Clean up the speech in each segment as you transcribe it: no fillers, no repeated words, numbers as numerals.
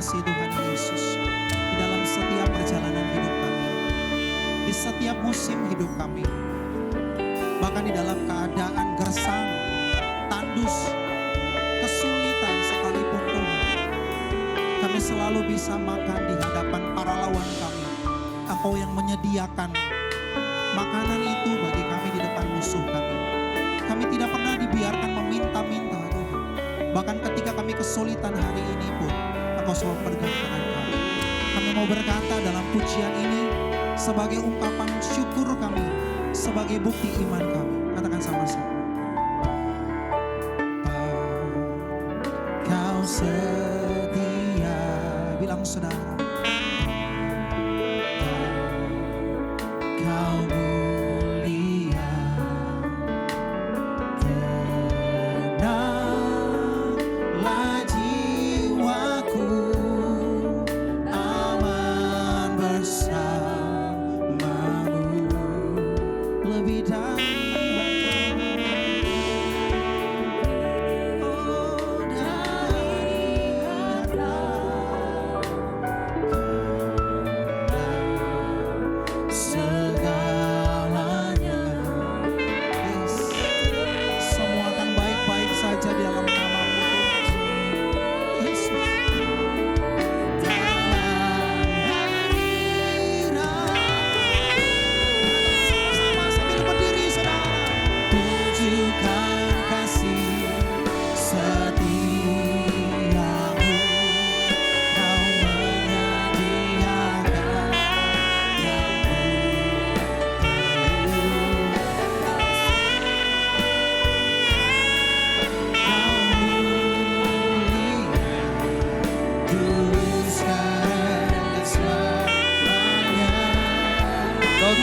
kasih Tuhan Yesus di dalam setiap perjalanan hidup kami, di setiap musim hidup kami, bahkan di dalam keadaan gersang, tandus, kesulitan sekalipun Tuhan, kami selalu bisa makan di hadapan para lawan kami. Engkau yang menyediakan makanan itu bagi kami di depan musuh kami. Kami tidak pernah dibiarkan meminta-minta Tuhan. Bahkan ketika kami kesulitan hari ini pun, Engkau selalu pegang tangan kami. Kami mau berkata dalam pujian ini sebagai ungkapan syukur kami, sebagai bukti iman kami. Katakan sama-sama. Kau setia, bilang saudara. Kau mulia, tenanglah jiwaku, aman bersamamu, lebih dari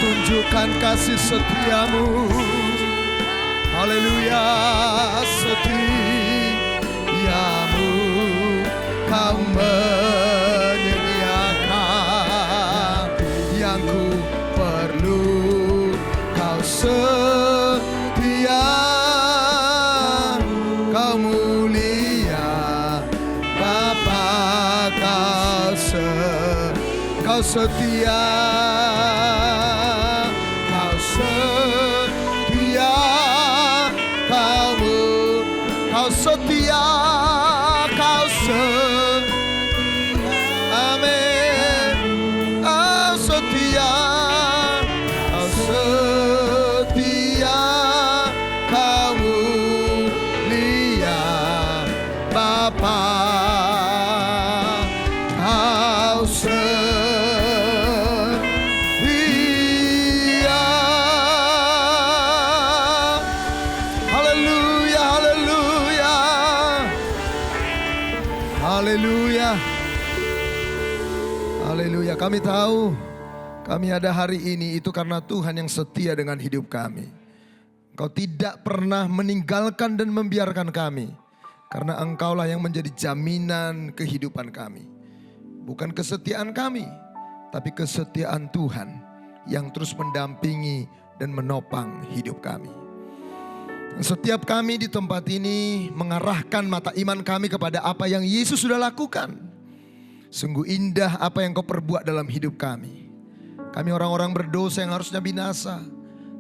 tunjukkan kasih setiamu. Haleluya, setiamu kau menyediakan yang ku perlu. Kau setia, kau mulia Bapa, kau setia. Setia, kau setia, amin. Kau setia, kau setia, kau mulia kami tahu kami ada hari ini itu karena Tuhan yang setia dengan hidup kami. Engkau tidak pernah meninggalkan dan membiarkan kami. Karena Engkaulah yang menjadi jaminan kehidupan kami. Bukan kesetiaan kami, tapi kesetiaan Tuhan yang terus mendampingi dan menopang hidup kami. Setiap kami di tempat ini mengarahkan mata iman kami kepada apa yang Yesus sudah lakukan. Sungguh indah apa yang Kau perbuat dalam hidup kami. Kami orang-orang berdosa yang harusnya binasa.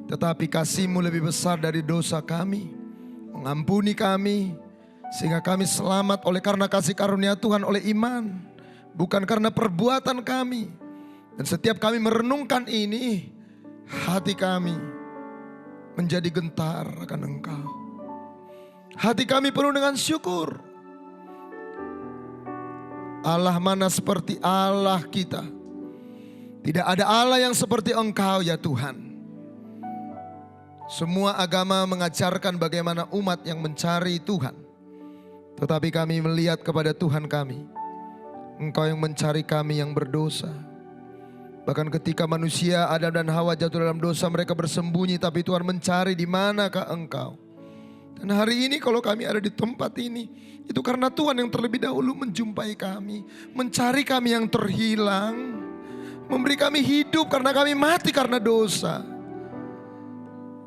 Tetapi kasih-Mu lebih besar dari dosa kami. Mengampuni kami. Sehingga kami selamat oleh karena kasih karunia Tuhan oleh iman. Bukan karena perbuatan kami. Dan setiap kami merenungkan ini, hati kami menjadi gentar akan Engkau. Hati kami penuh dengan syukur. Allah mana seperti Allah kita. Tidak ada Allah yang seperti Engkau ya Tuhan. Semua agama mengajarkan bagaimana umat yang mencari Tuhan. Tetapi kami melihat kepada Tuhan kami. Engkau yang mencari kami yang berdosa. Bahkan ketika manusia Adam dan Hawa jatuh dalam dosa, mereka bersembunyi, tapi Tuhan mencari di manakah Engkau. Dan hari ini kalau kami ada di tempat ini, itu karena Tuhan yang terlebih dahulu menjumpai kami, mencari kami yang terhilang, memberi kami hidup karena kami mati karena dosa.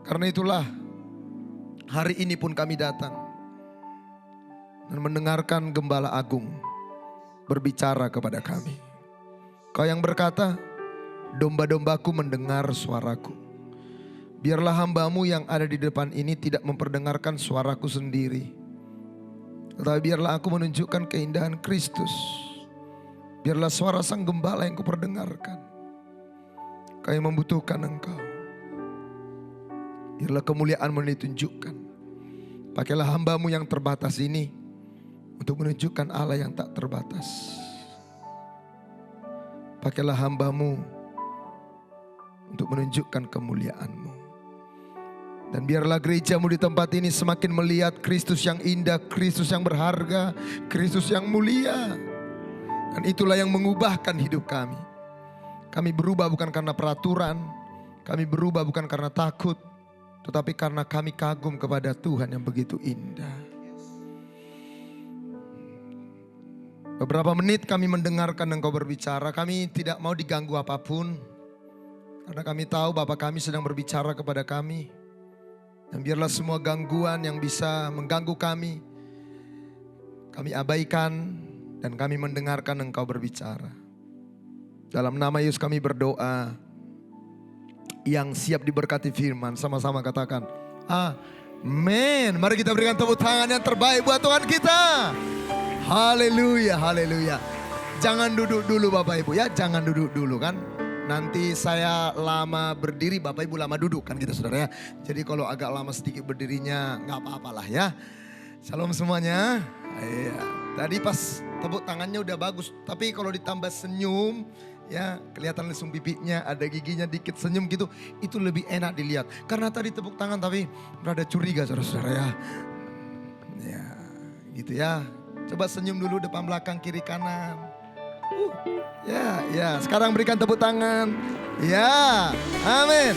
Karena itulah hari ini pun kami datang dan mendengarkan Gembala Agung berbicara kepada kami. Kau yang berkata, domba-dombaku mendengar suaraku. Biarlah hamba-Mu yang ada di depan ini tidak memperdengarkan suaraku sendiri. Tetapi biarlah aku menunjukkan keindahan Kristus. Biarlah suara Sang Gembala yang kuperdengarkan. Kami membutuhkan Engkau. Biarlah kemuliaan-Mu ditunjukkan. Pakailah hamba-Mu yang terbatas ini untuk menunjukkan Allah yang tak terbatas. Pakailah hamba-Mu untuk menunjukkan kemuliaan-Mu. Dan biarlah gereja-Mu di tempat ini semakin melihat Kristus yang indah, Kristus yang berharga, Kristus yang mulia. Dan itulah yang mengubahkan hidup kami. Kami berubah bukan karena peraturan, kami berubah bukan karena takut, tetapi karena kami kagum kepada Tuhan yang begitu indah. Beberapa menit kami mendengarkan Engkau berbicara, kami tidak mau diganggu apapun. Karena kami tahu Bapa kami sedang berbicara kepada kami. Dan biarlah semua gangguan yang bisa mengganggu kami abaikan dan kami mendengarkan Engkau berbicara. Dalam nama Yesus kami berdoa. Yang siap diberkati firman, sama-sama katakan amin. Mari kita berikan tepuk tangan yang terbaik buat Tuhan kita. Haleluya, haleluya. Jangan duduk dulu Bapak Ibu ya, jangan duduk dulu kan. Nanti saya lama berdiri, Bapak Ibu lama duduk kan gitu saudara ya. Jadi kalau agak lama sedikit berdirinya nggak apa-apalah ya. Shalom semuanya. Iya. Tadi pas tepuk tangannya udah bagus, tapi kalau ditambah senyum ya kelihatan langsung bibitnya, ada giginya dikit senyum gitu, itu lebih enak dilihat. Karena tadi tepuk tangan tapi rada curiga saudara-saudara ya. Ya gitu ya. Coba senyum dulu depan belakang kiri kanan. Ya, sekarang berikan tepuk tangan. Ya, amin.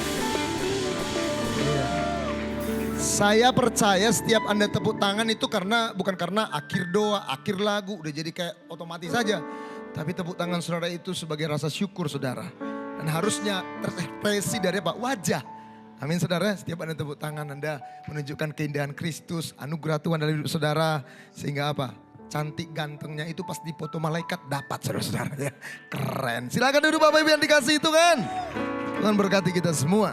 Ya. Saya percaya setiap Anda tepuk tangan itu bukan karena akhir doa, akhir lagu, udah jadi kayak otomatis saja. Tapi tepuk tangan saudara itu sebagai rasa syukur saudara. Dan harusnya terekspresi dari apa? Wajah. Amin saudara, setiap Anda tepuk tangan Anda menunjukkan keindahan Kristus, anugerah Tuhan dalam hidup saudara. Sehingga apa? Cantik gantengnya itu pas dipoto malaikat dapat saudara-saudara ya. Keren. Silakan duduk Bapak Ibu yang dikasih Tuhan. Tuhan berkati kita semua.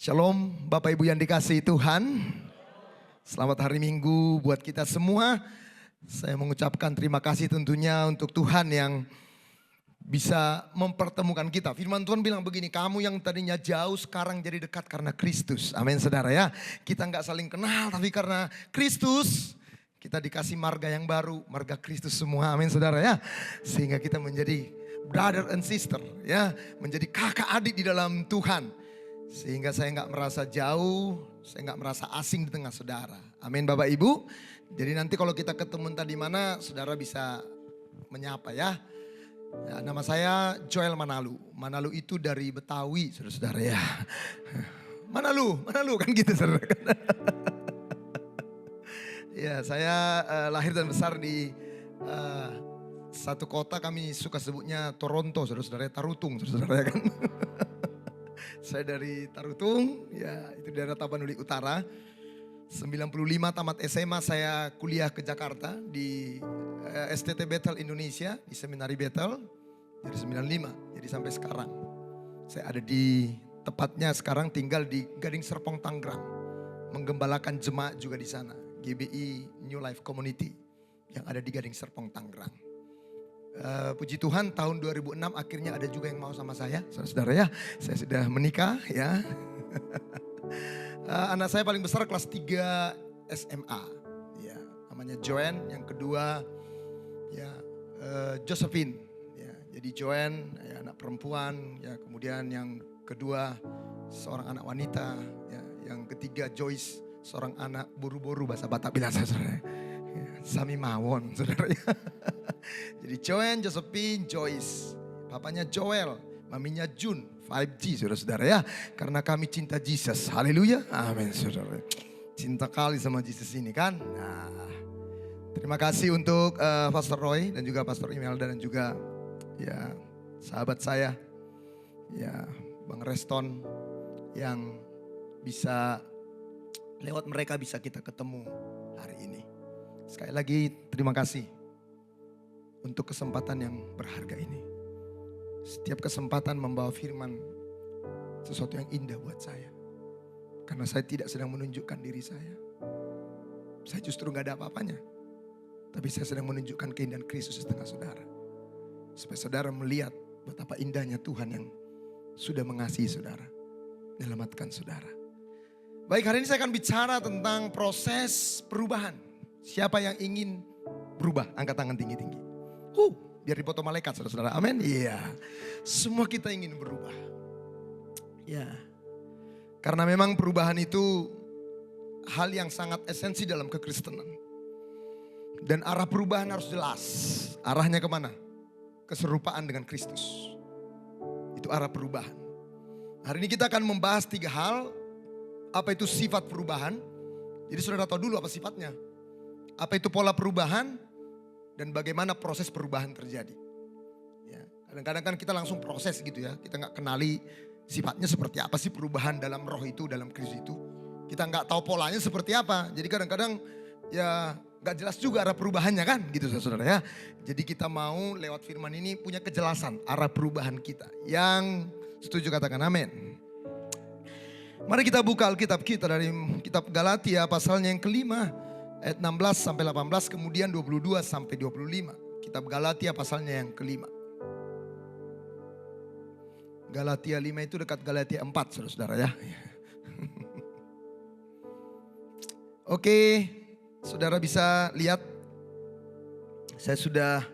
Shalom Bapak Ibu yang dikasih Tuhan. Selamat hari Minggu buat kita semua. Saya mengucapkan terima kasih tentunya untuk Tuhan yang bisa mempertemukan kita. Firman Tuhan bilang begini, kamu yang tadinya jauh sekarang jadi dekat karena Kristus. Amin saudara ya. Kita nggak saling kenal tapi karena Kristus kita dikasih marga yang baru, marga Kristus semua. Amin saudara ya. Sehingga kita menjadi brother and sister ya, menjadi kakak adik di dalam Tuhan. Sehingga saya nggak merasa jauh, Saya nggak merasa asing di tengah saudara. Amin Bapak Ibu. Jadi nanti kalau kita ketemu entah di mana, saudara bisa menyapa ya. Ya, nama saya Joel Manalu. Manalu itu dari Betawi, saudara-saudara ya. Manalu kan gitu saudara. Ya, saya lahir dan besar di satu kota, kami suka sebutnya Toronto, saudara-saudara, Tarutung, saudara-saudara kan. Saya dari Tarutung, ya itu daerah Tapanuli Utara. 95 tamat SMA saya kuliah ke Jakarta di STT Bethel Indonesia, di Seminari Bethel dari 95. Jadi sampai sekarang saya ada di tepatnya sekarang tinggal di Gading Serpong Tangerang, menggembalakan jemaat juga di sana. GBI New Life Community yang ada di Gading Serpong Tangerang. Puji Tuhan tahun 2006 akhirnya ada juga yang mau sama saya, saudara-saudara ya. Saya sudah menikah ya. Anak saya paling besar kelas 3 SMA, ya namanya Joanne. Yang kedua ya Josephine, ya jadi Joanne ya, anak perempuan, ya kemudian yang kedua seorang anak wanita, ya yang ketiga Joyce, seorang anak buru-buru bahasa Batak bilang saudara. Ya, Sami Mawon saudara ya. Jadi Joanne, Josephine, Joyce. Papanya Joel, maminya June, 5G saudara-saudara ya. Karena kami cinta Jesus, haleluya, amin saudara. Cinta kali sama Jesus ini kan. Nah, terima kasih untuk Pastor Roy dan juga Pastor Imelda dan juga ya sahabat saya. Ya Bang Reston yang bisa lewat mereka bisa kita ketemu hari ini. Sekali lagi terima kasih untuk kesempatan yang berharga ini. Setiap kesempatan membawa firman sesuatu yang indah buat saya. Karena saya tidak sedang menunjukkan diri saya. Saya justru gak ada apa-apanya. Tapi saya sedang menunjukkan keindahan Kristus di tengah saudara. Supaya saudara melihat betapa indahnya Tuhan yang sudah mengasihi saudara. Menyelamatkan saudara. Baik, hari ini saya akan bicara tentang proses perubahan. Siapa yang ingin berubah? Angkat tangan tinggi-tinggi. Biar dipoto malaikat saudara-saudara. Amin. Iya. Semua kita ingin berubah. Ya. Karena memang perubahan itu hal yang sangat esensi dalam kekristenan. Dan arah perubahan harus jelas. Arahnya kemana? Keserupaan dengan Kristus. Itu arah perubahan. Hari ini kita akan membahas 3 hal. Apa itu sifat perubahan? Jadi saudara tahu dulu apa sifatnya. Apa itu pola perubahan? Dan bagaimana proses perubahan terjadi. Ya, kadang-kadang kan kita langsung proses gitu ya. Kita gak kenali sifatnya seperti apa sih perubahan dalam roh itu, dalam Kristus itu. Kita gak tahu polanya seperti apa. Jadi kadang-kadang ya gak jelas juga arah perubahannya kan gitu saudara ya. Jadi kita mau lewat firman ini punya kejelasan arah perubahan kita. Yang setuju katakan amin. Mari kita buka Alkitab kita dari kitab Galatia pasalnya yang kelima. Ayat 16 sampai 18 kemudian 22 sampai 25. Kitab Galatia pasalnya yang kelima. Galatia 5 itu dekat Galatia 4 saudara-saudara ya. Oke, saudara bisa lihat. Saya sudah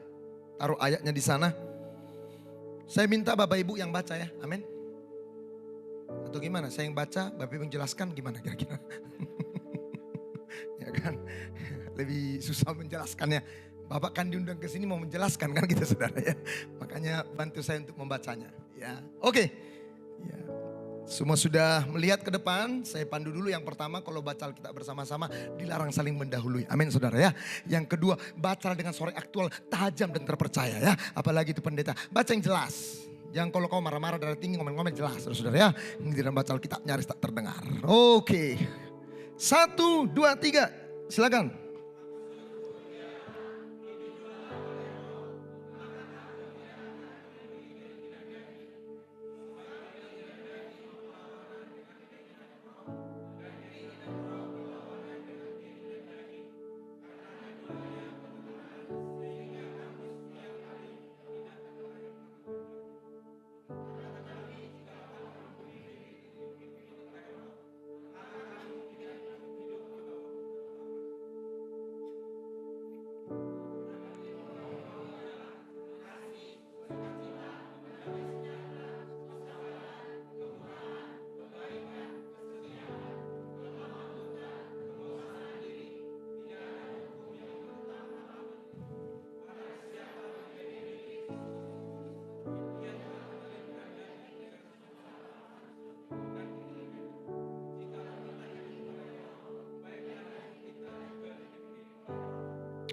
taruh ayatnya di sana. Saya minta Bapak Ibu yang baca ya, amin. Atau gimana, saya yang baca, Bapak Ibu menjelaskan gimana kira-kira. Ya kan, lebih susah menjelaskannya. Bapak kan diundang ke sini mau menjelaskan kan kita saudara ya. Makanya bantu saya untuk membacanya. Ya, oke. Ya. Semua sudah melihat ke depan. Saya pandu dulu. Yang pertama, kalau baca Alkitab bersama-sama dilarang saling mendahului. Amin saudara ya. Yang kedua, baca dengan suara aktual, tajam dan terpercaya ya. Apalagi itu pendeta. Baca yang jelas. Jangan kalau kau marah-marah darah tinggi ngomel-ngomel jelas saudara ya. Ini tidak baca Alkitab nyaris tak terdengar. Oke. 1, 2, 3, silakan.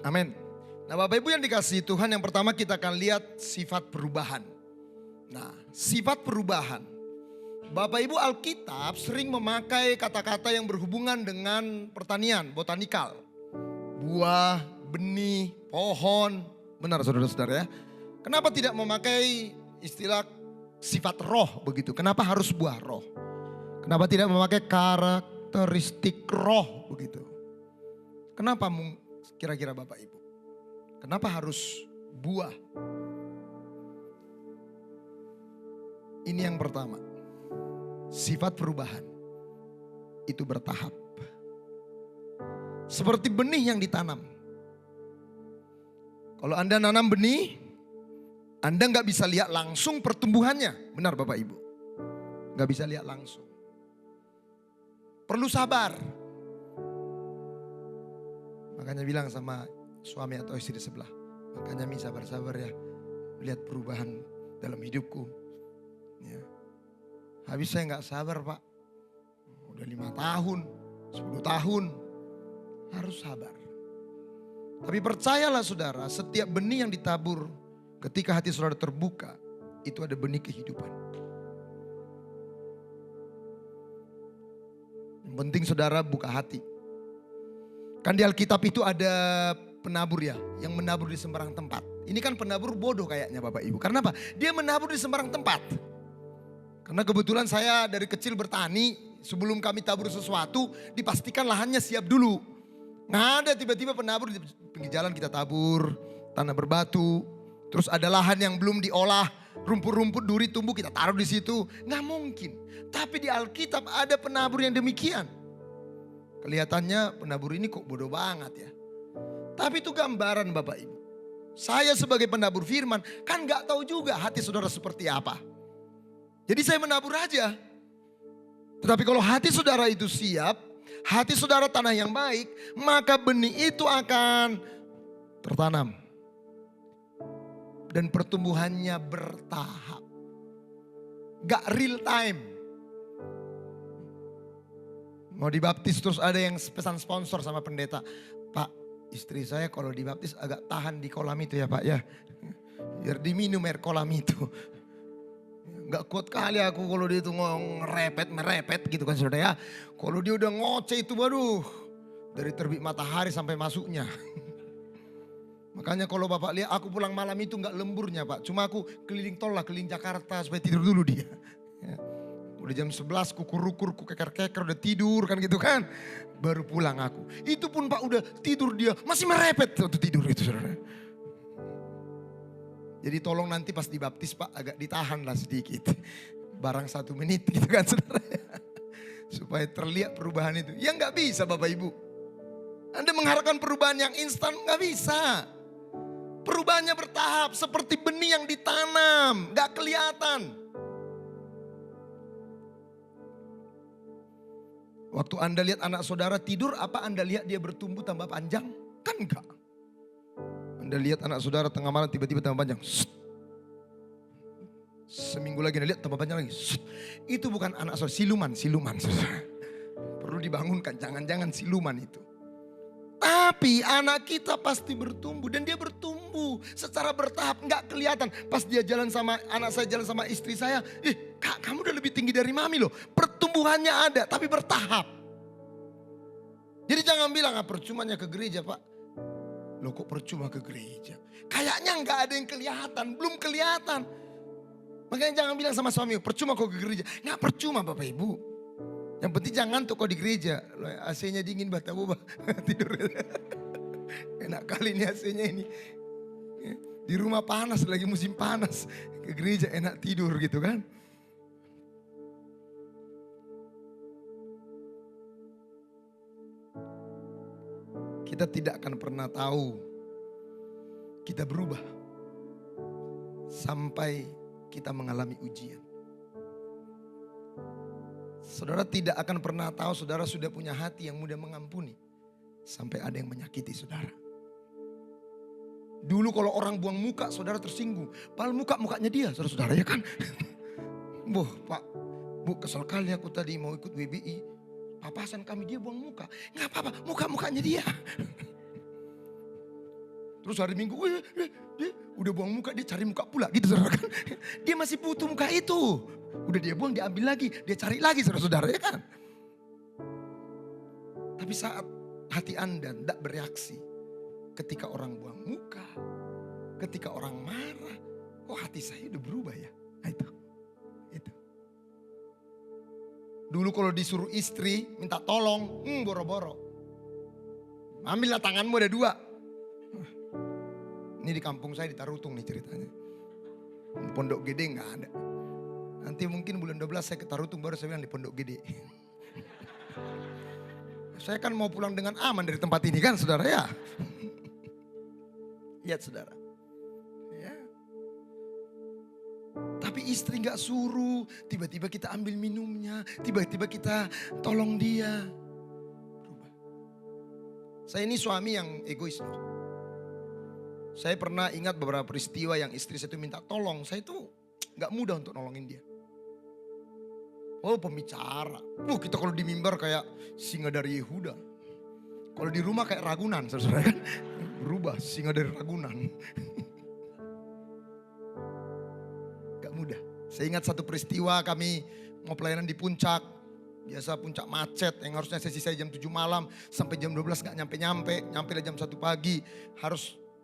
Amin. Nah Bapak Ibu yang dikasihi Tuhan, yang pertama kita akan lihat sifat perubahan. Nah sifat perubahan. Bapak Ibu, Alkitab sering memakai kata-kata yang berhubungan dengan pertanian, botanikal. Buah, benih, pohon. Benar saudara-saudara ya. Kenapa tidak memakai istilah sifat roh begitu? Kenapa harus buah roh? Kenapa tidak memakai karakteristik roh begitu? Kenapa kira-kira Bapak Ibu? Kenapa harus buah? Ini yang pertama. Sifat perubahan itu bertahap. Seperti benih yang ditanam. Kalau Anda nanam benih, Anda nggak bisa lihat langsung pertumbuhannya. Benar Bapak Ibu? Nggak bisa lihat langsung. Perlu sabar. Makanya bilang sama suami atau istri sebelah. Makanya Mi sabar-sabar ya. Lihat perubahan dalam hidupku. Ya. Habis saya nggak sabar Pak. Udah 5 tahun, 10 tahun. Harus sabar. Tapi percayalah saudara, setiap benih yang ditabur ketika hati saudara terbuka, itu ada benih kehidupan. Yang penting saudara buka hati. Kan di Alkitab itu ada penabur ya, yang menabur di sembarang tempat. Ini kan penabur bodoh kayaknya Bapak Ibu. Karena apa? Dia menabur di sembarang tempat. Karena kebetulan saya dari kecil bertani, sebelum kami tabur sesuatu, dipastikan lahannya siap dulu. Nggak ada tiba-tiba penabur di pinggir jalan kita tabur, tanah berbatu. Terus ada lahan yang belum diolah, rumput-rumput duri tumbuh kita taruh di situ. Nggak mungkin. Tapi di Alkitab ada penabur yang demikian. Kelihatannya penabur ini kok bodoh banget ya. Tapi itu gambaran Bapak Ibu. Saya sebagai penabur firman kan nggak tahu juga hati saudara seperti apa. Jadi saya menabur aja. Tetapi kalau hati saudara itu siap, hati saudara tanah yang baik, maka benih itu akan tertanam. Dan pertumbuhannya bertahap. Gak real time. Mau dibaptis terus ada yang pesan sponsor sama pendeta. Pak, istri saya kalau dibaptis agak tahan di kolam itu ya Pak ya. Biar diminum air kolam itu. Gak kuat kali aku kalau dia itu merepet gitu kan saudara ya. Kalau dia udah ngoceh itu waduh. Dari terbit matahari sampai masuknya. Makanya kalau Bapak lihat aku pulang malam itu gak lemburnya Pak. Cuma aku keliling tol lah, keliling Jakarta supaya tidur dulu dia. Ya. Udah jam 11 kukur-kukur, keker-keker udah tidur kan gitu kan. Baru pulang aku. Itu pun Pak udah tidur dia masih merepet waktu tidur itu saudara. Jadi tolong nanti pas dibaptis Pak agak ditahan lah sedikit. Barang 1 menit gitu kan saudara. Supaya terlihat perubahan itu. Ya gak bisa Bapak Ibu. Anda mengharapkan perubahan yang instan gak bisa. Perubahannya bertahap seperti benih yang ditanam. Gak kelihatan. Waktu Anda lihat anak saudara tidur, apa Anda lihat dia bertumbuh tambah panjang? Kan enggak. Anda lihat anak saudara tengah malam tiba-tiba tambah panjang. Seminggu lagi Anda lihat tambah panjang lagi. Itu bukan anak saudara, siluman. Saudara. Perlu dibangunkan, jangan-jangan siluman itu. Tapi anak kita pasti bertumbuh dan dia bertumbuh secara bertahap, nggak kelihatan. Pas dia jalan sama anak saya, jalan sama istri saya, Kak kamu udah lebih tinggi dari mami loh. Pertumbuhannya ada tapi bertahap. Jadi jangan bilang percumanya ke gereja Pak. Loh kok percuma ke gereja? Kayaknya nggak ada yang kelihatan, belum kelihatan. Makanya jangan bilang sama suami, percuma kok ke gereja. Nggak percuma Bapak Ibu. Yang penting jangan ngantuk kok di gereja. AC-nya dingin bata boba tidur. Enak kali ini AC-nya ini. Di rumah panas, lagi musim panas. Ke gereja enak tidur gitu kan. Kita tidak akan pernah tahu kita berubah sampai kita mengalami ujian. Saudara tidak akan pernah tahu saudara sudah punya hati yang mudah mengampuni sampai ada yang menyakiti saudara. Dulu kalau orang buang muka saudara tersinggung, padahal mukanya dia saudara-saudara ya kan. Pak, Bu kesel kali aku tadi mau ikut WBI. Papasan kami dia buang muka. Nggak apa-apa, mukanya dia. Terus hari Minggu, dia udah buang muka, dia cari muka pula gitu saudara kan. Dia masih butuh muka itu. Udah dia buang, dia ambil lagi, dia cari lagi saudara-saudara ya kan. Tapi saat hati Anda tidak bereaksi ketika orang buang muka, ketika orang marah, kok hati saya udah berubah ya? Nah, itu. Dulu kalau disuruh istri minta tolong, boro-boro. Ambillah tanganmu ada 2. Ini di kampung saya di Tarutung nih ceritanya. Pondok Gede nggak ada. Nanti mungkin bulan 12 saya ke Tarutung baru saya bilang di Pondok Gede. Saya kan mau pulang dengan aman dari tempat ini kan saudara ya. Lihat saudara. Ya. Tapi istri nggak suruh, tiba-tiba kita ambil minumnya, tiba-tiba kita tolong dia. Berubah. Saya ini suami yang egois loh. Saya pernah ingat beberapa peristiwa yang istri saya itu minta tolong. Saya itu gak mudah untuk nolongin dia. Oh pembicara. Kita kalau di mimbar kayak singa dari Yehuda. Kalau di rumah kayak Ragunan. Saudara kan berubah singa dari Ragunan. Gak mudah. Saya ingat satu peristiwa kami mau pelayanan di puncak. Biasa puncak macet yang harusnya sesi saya jam 7 malam. Sampai jam 12 gak nyampe-nyampe. Nyampe jam 1 pagi.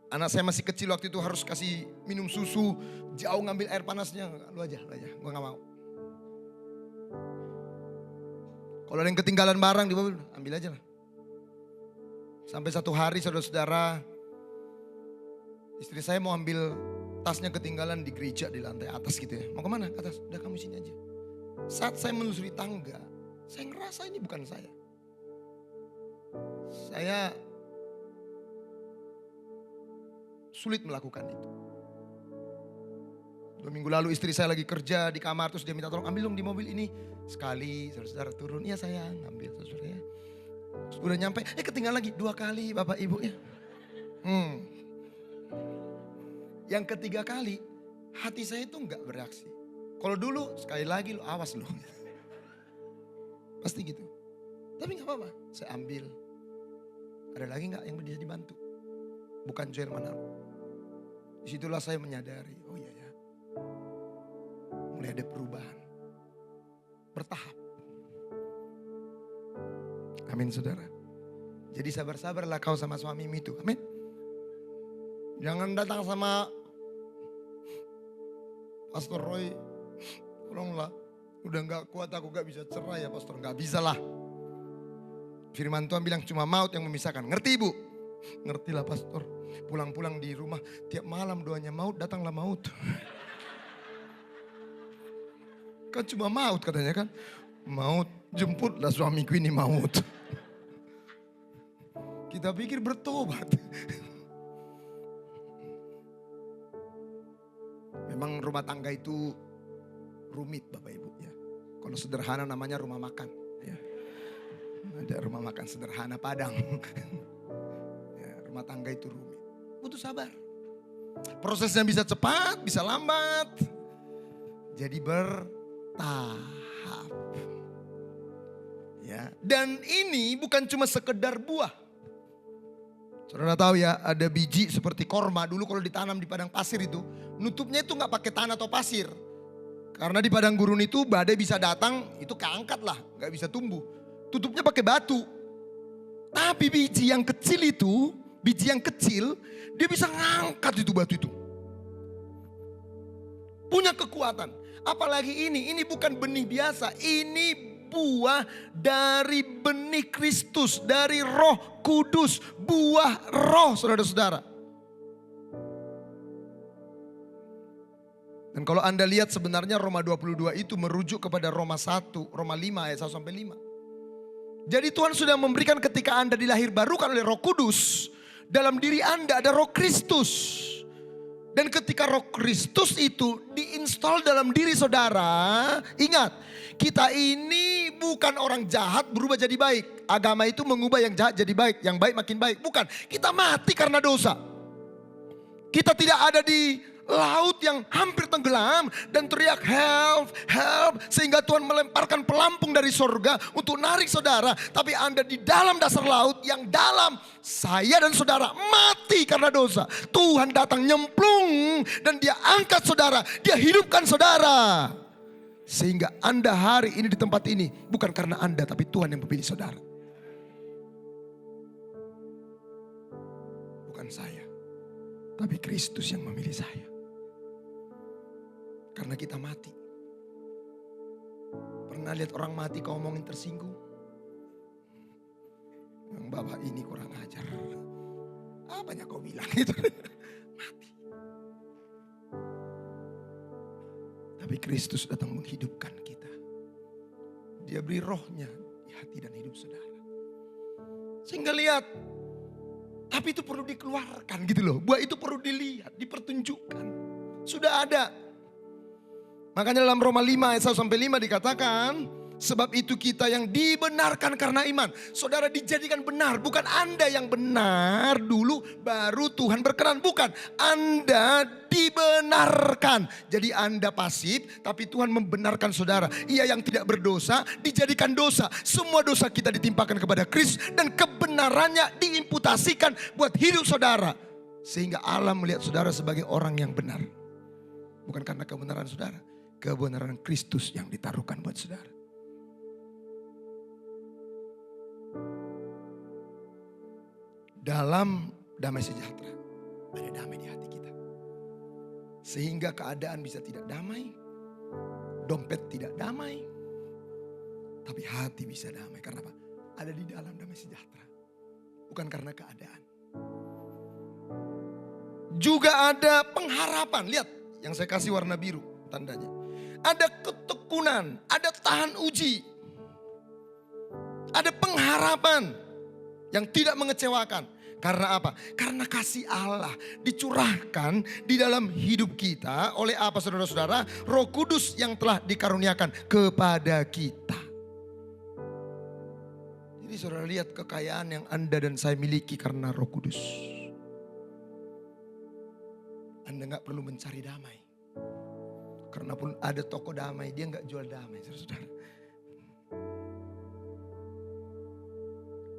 Anak saya masih kecil waktu itu harus kasih minum susu. Jauh ngambil air panasnya. Lu aja. Gue gak mau. Kalau ada yang ketinggalan barang di mobil, ambil aja lah. Sampai satu hari saudara-saudara, istri saya mau ambil tasnya ketinggalan di gereja di lantai atas gitu ya. Mau kemana? Atas, udah kamu sini aja. Saat saya menelusuri tangga, saya ngerasa ini bukan saya. Saya sulit melakukan itu. 2 minggu lalu istri saya lagi kerja di kamar, terus dia minta tolong ambil dong di mobil ini. Sekali saudara-saudara turun, iya sayang ambil saudara ya. Terus udah nyampe, ketinggalan lagi 2 kali bapak ibu ya. Yang ketiga kali hati saya itu enggak bereaksi. Kalau dulu sekali lagi lo awas lo. Pasti gitu. Tapi gak apa-apa, saya ambil. Ada lagi gak yang bisa dibantu? Bukan Joel Manaro. Disitulah saya menyadari, oh iya ya. Mulai ada perubahan. Bertahap. Amin saudara. Jadi sabar-sabarlah kau sama suamimu itu. Amin. Jangan datang sama Pastor Roy. Tolonglah. Udah gak kuat aku gak bisa cerai ya pastor. Gak bisa lah. Firman Tuhan bilang cuma maut yang memisahkan. Ngerti ibu? Ngertilah pastor. Pulang-pulang di rumah tiap malam doanya maut, datanglah maut. Kan cuma maut katanya kan. Maut, jemputlah suamiku ini maut. Kita pikir bertobat. Memang rumah tangga itu rumit Bapak Ibu ya. Kalau sederhana namanya rumah makan ya. Ada rumah makan sederhana Padang. Ya, rumah tangga itu rumit. Butuh sabar. Prosesnya bisa cepat, bisa lambat. Jadi bertahap. Ya, dan ini bukan cuma sekedar buah. Saudara tahu ya, ada biji seperti korma dulu kalau ditanam di padang pasir itu, nutupnya itu nggak pakai tanah atau pasir. Karena di padang gurun itu badai bisa datang, itu keangkat lah, nggak bisa tumbuh. Tutupnya pakai batu. Tapi biji yang kecil itu, dia bisa ngangkat itu batu itu. Punya kekuatan. Apalagi ini bukan benih biasa, ini buah dari benih Kristus, dari Roh Kudus, buah roh saudara-saudara. Dan kalau Anda lihat sebenarnya Roma 22 itu merujuk kepada Roma 1, Roma 5 ayat 1-5. Jadi Tuhan sudah memberikan ketika Anda dilahirbarukan oleh Roh Kudus, dalam diri Anda ada Roh Kristus. Dan ketika Roh Kristus itu diinstal dalam diri saudara, ingat, kita ini bukan orang jahat berubah jadi baik. Agama itu mengubah yang jahat jadi baik, yang baik makin baik. Bukan, kita mati karena dosa. Kita tidak ada di laut yang hampir tenggelam dan teriak help, help. Sehingga Tuhan melemparkan pelampung dari sorga untuk narik saudara. Tapi Anda di dalam dasar laut yang dalam, saya dan saudara mati karena dosa. Tuhan datang nyemplung dan dia angkat saudara, dia hidupkan saudara. Sehingga Anda hari ini di tempat ini bukan karena Anda, tapi Tuhan yang memilih saudara. Bukan saya, tapi Kristus yang memilih saya. Karena kita mati. Pernah lihat orang mati kau ngomongin tersinggung? Yang bapak ini kurang ajar. Apanya kau bilang gitu. Mati. Tapi Kristus datang menghidupkan kita. Dia beri rohnya di hati dan hidup saudara. Sehingga lihat, tapi itu perlu dikeluarkan gitu loh. Buah itu perlu dilihat, dipertunjukkan. Sudah ada. Makanya dalam Roma 5 ayat 1-5 dikatakan, sebab itu kita yang dibenarkan karena iman. Saudara dijadikan benar, bukan Anda yang benar dulu baru Tuhan berkenan. Bukan, Anda dibenarkan. Jadi Anda pasif tapi Tuhan membenarkan saudara. Ia yang tidak berdosa dijadikan dosa. Semua dosa kita ditimpakan kepada Kristus dan kebenarannya diimputasikan buat hidup saudara. Sehingga Allah melihat saudara sebagai orang yang benar. Bukan karena kebenaran saudara, kebenaran Kristus yang ditaruhkan buat saudara. Dalam damai sejahtera, ada damai di hati kita. Sehingga keadaan bisa tidak damai, dompet tidak damai, tapi hati bisa damai. Karena apa? Ada di dalam damai sejahtera. Bukan karena keadaan. Juga ada pengharapan. Lihat yang saya kasih warna biru tandanya. Ada ketekunan, ada tahan uji. Ada pengharapan yang tidak mengecewakan. Karena apa? Karena kasih Allah dicurahkan di dalam hidup kita oleh apa saudara-saudara? Roh Kudus yang telah dikaruniakan kepada kita. Jadi saudara lihat kekayaan yang Anda dan saya miliki karena Roh Kudus. Anda gak perlu mencari damai. Karena pun ada toko damai, dia gak jual damai saudara-saudara.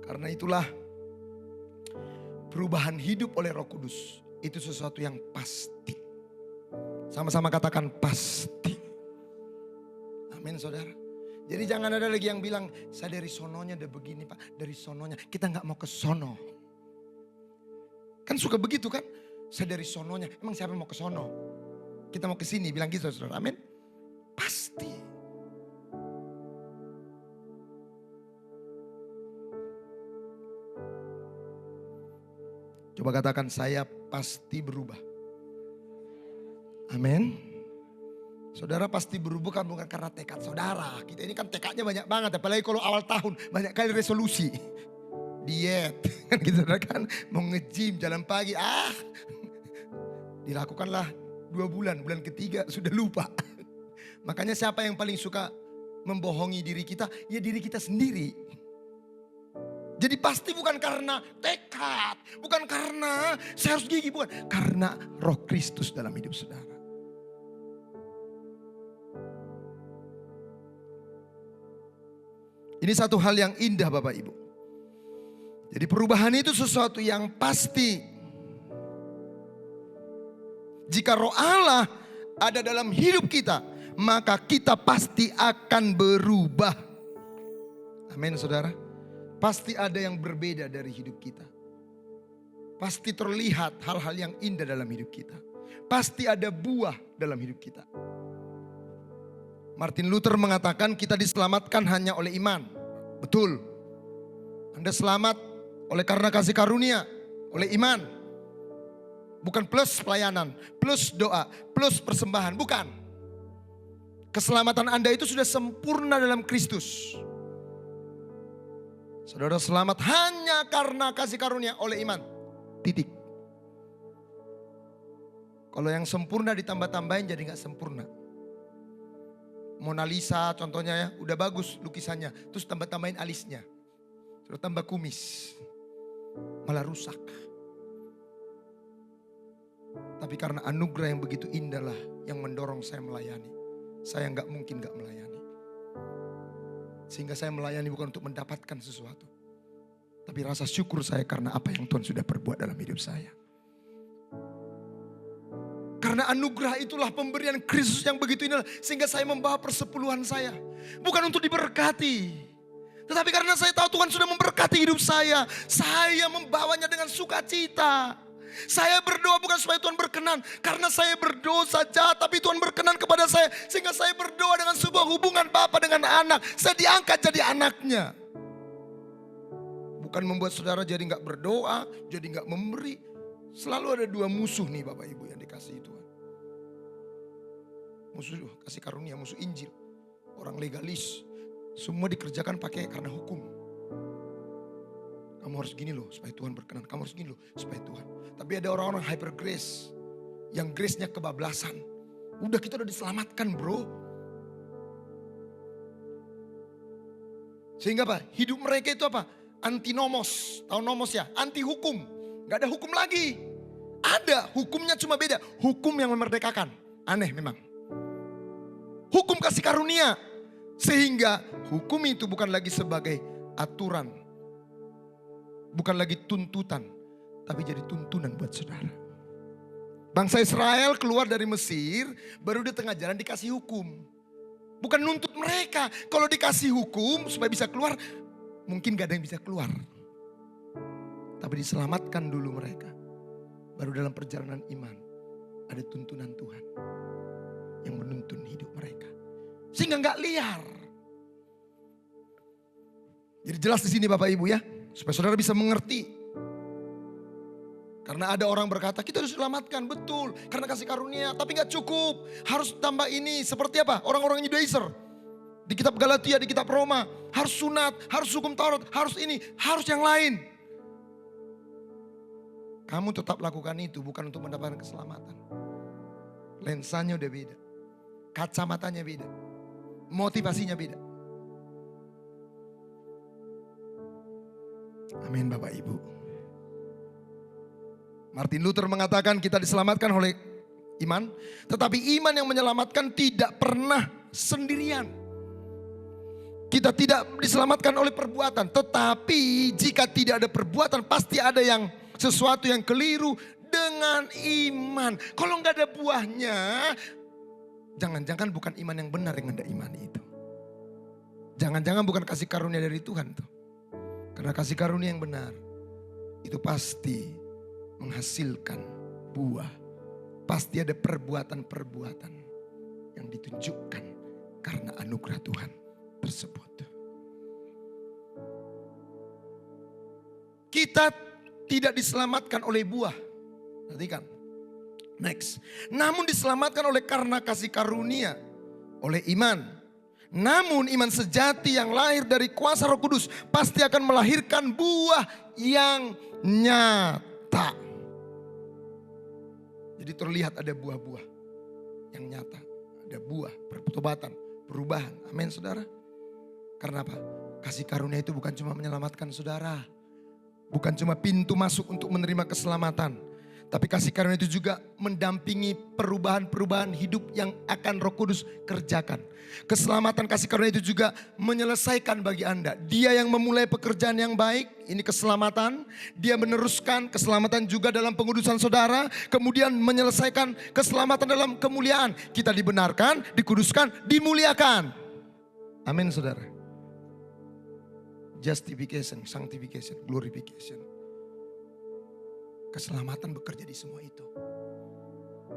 Karena itulah perubahan hidup oleh Roh Kudus itu sesuatu yang pasti. Sama-sama katakan pasti. Amin saudara. Jadi jangan ada lagi yang bilang, saya dari sononya udah begini pak. Dari sononya, kita gak mau ke sono. Kan suka begitu kan. Saya dari sononya, emang siapa mau ke sono? Kita mau ke sini, bilang gitu saudara. Amin. Pasti. Coba katakan, saya pasti berubah. Amin. Saudara pasti berubah bukan karena tekad saudara. Kita ini kan tekadnya banyak banget. Apalagi kalau awal tahun banyak kali resolusi. Diet. Kan gitu kan. Mau nge-gym jalan pagi. Dilakukanlah 2 bulan. Bulan ketiga sudah lupa. Makanya siapa yang paling suka membohongi diri kita? Ya diri kita sendiri. Jadi pasti bukan karena tekad, bukan karena saya harus gigi, bukan. Karena Roh Kristus dalam hidup saudara. Ini satu hal yang indah Bapak Ibu. Jadi perubahan itu sesuatu yang pasti. Jika Roh Allah ada dalam hidup kita, maka kita pasti akan berubah. Amin saudara. Pasti ada yang berbeda dari hidup kita. Pasti terlihat hal-hal yang indah dalam hidup kita. Pasti ada buah dalam hidup kita. Martin Luther mengatakan kita diselamatkan hanya oleh iman. Betul. Anda selamat oleh karena kasih karunia, oleh iman. Bukan plus pelayanan, plus doa, plus persembahan. Bukan. Keselamatan Anda itu sudah sempurna dalam Kristus. Saudara selamat hanya karena kasih karunia oleh iman. Titik. Kalau yang sempurna ditambah-tambahin jadi gak sempurna. Mona Lisa contohnya ya, udah bagus lukisannya. Terus tambah-tambahin alisnya. Terus tambah kumis. Malah rusak. Tapi karena anugerah yang begitu indah lah yang mendorong saya melayani. Saya nggak mungkin nggak melayani. Sehingga saya melayani bukan untuk mendapatkan sesuatu. Tapi rasa syukur saya karena apa yang Tuhan sudah perbuat dalam hidup saya. Karena anugerah itulah pemberian Kristus yang begitu indah. Sehingga saya membawa persepuluhan saya. Bukan untuk diberkati. Tetapi karena saya tahu Tuhan sudah memberkati hidup saya. Saya membawanya dengan sukacita. Saya berdoa bukan supaya Tuhan berkenan. Karena saya berdosa jahat, tapi Tuhan berkenan kepada saya. Sehingga saya berdoa dengan sebuah hubungan Bapa dengan anak. Saya diangkat jadi anaknya. Bukan membuat saudara jadi gak berdoa, jadi gak memberi. Selalu ada dua musuh nih Bapak Ibu yang dikasihi Tuhan. Musuh kasih karunia, musuh Injil. Orang legalis. Semua dikerjakan pakai karena hukum. Kamu harus gini loh supaya Tuhan berkenan. Kamu harus gini loh supaya Tuhan. Tapi ada orang-orang hyper grace. Yang grace-nya kebablasan. Udah kita udah diselamatkan bro. Sehingga apa? Hidup mereka itu apa? Antinomos. Tahu nomos ya? Anti hukum. Gak ada hukum lagi. Ada, hukumnya cuma beda. Hukum yang memerdekakan. Aneh memang. Hukum kasih karunia. Sehingga hukum itu bukan lagi sebagai aturan. Bukan lagi tuntutan. Tapi jadi tuntunan buat saudara. Bangsa Israel keluar dari Mesir. Baru di tengah jalan dikasih hukum. Bukan nuntut mereka. Kalau dikasih hukum supaya bisa keluar. Mungkin gak ada yang bisa keluar. Tapi diselamatkan dulu mereka. Baru dalam perjalanan iman. Ada tuntunan Tuhan. Yang menuntun hidup mereka. Sehingga gak liar. Jadi jelas di sini Bapak Ibu ya. Supaya saudara bisa mengerti. Karena ada orang berkata kita harus diselamatkan. Betul. Karena kasih karunia. Tapi gak cukup. Harus tambah ini. Seperti apa? Orang-orang Yudaizer. Di kitab Galatia, di kitab Roma. Harus sunat. Harus hukum Taurat. Harus ini. Harus yang lain. Kamu tetap lakukan itu. Bukan untuk mendapatkan keselamatan. Lensanya udah beda. Kacamatanya beda. Motivasinya beda. Amin Bapak Ibu. Martin Luther mengatakan kita diselamatkan oleh iman. Tetapi iman yang menyelamatkan tidak pernah sendirian. Kita tidak diselamatkan oleh perbuatan. Tetapi jika tidak ada perbuatan pasti ada yang sesuatu yang keliru dengan iman. Kalau nggak ada buahnya, jangan-jangan bukan iman yang benar yang Anda imani itu. Jangan-jangan bukan kasih karunia dari Tuhan tuh. Karena kasih karunia yang benar itu pasti menghasilkan buah. Pasti ada perbuatan-perbuatan yang ditunjukkan karena anugerah Tuhan tersebut. Kita tidak diselamatkan oleh buah. Perhatikan. Next. Namun diselamatkan oleh karena kasih karunia. Oleh iman. Namun iman sejati yang lahir dari kuasa Roh Kudus pasti akan melahirkan buah yang nyata. Jadi terlihat ada buah-buah yang nyata. Ada buah, pertobatan, perubahan. Amin saudara. Karena apa? Kasih karunia itu bukan cuma menyelamatkan saudara. Bukan cuma pintu masuk untuk menerima keselamatan. Tapi kasih karunia itu juga mendampingi perubahan-perubahan hidup yang akan Roh Kudus kerjakan. Keselamatan kasih karunia itu juga menyelesaikan bagi Anda. Dia yang memulai pekerjaan yang baik, ini keselamatan. Dia meneruskan keselamatan juga dalam pengudusan saudara. Kemudian menyelesaikan keselamatan dalam kemuliaan. Kita dibenarkan, dikuduskan, dimuliakan. Amin saudara. Justification, sanctification, glorification. Keselamatan bekerja di semua itu.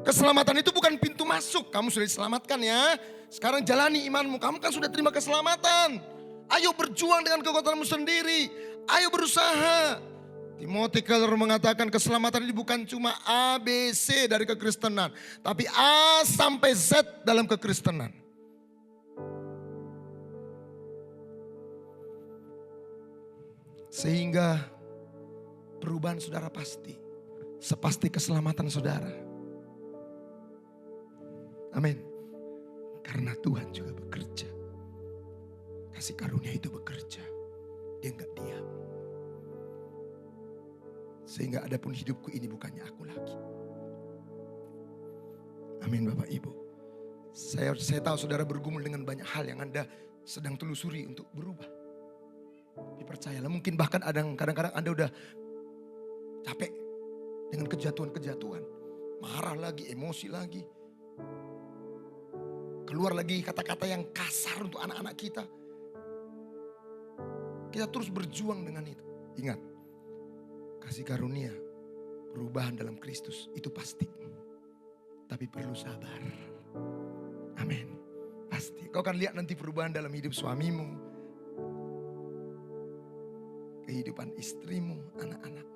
Keselamatan itu bukan pintu masuk. Kamu sudah diselamatkan ya. Sekarang jalani imanmu. Kamu kan sudah terima keselamatan. Ayo berjuang dengan kekuatanmu sendiri. Ayo berusaha. Timothy Keller mengatakan keselamatan ini bukan cuma A, B, C dari kekristenan. Tapi A sampai Z dalam kekristenan. Sehingga perubahan saudara pasti. Sepasti keselamatan saudara. Amin. Karena Tuhan juga bekerja. Kasih karunia itu bekerja. Dia enggak diam. Sehingga adapun hidupku ini bukannya aku lagi. Amin Bapak Ibu. Saya tahu saudara bergumul dengan banyak hal yang Anda sedang telusuri untuk berubah. Dipercayalah, mungkin bahkan kadang-kadang Anda udah capek dengan kejatuhan-kejatuhan. Marah lagi, emosi lagi. Keluar lagi kata-kata yang kasar untuk anak-anak kita. Kita terus berjuang dengan itu. Ingat, kasih karunia, perubahan dalam Kristus itu pasti. Tapi perlu sabar. Amin. Pasti. Kau akan lihat nanti perubahan dalam hidup suamimu, kehidupan istrimu, anak-anak.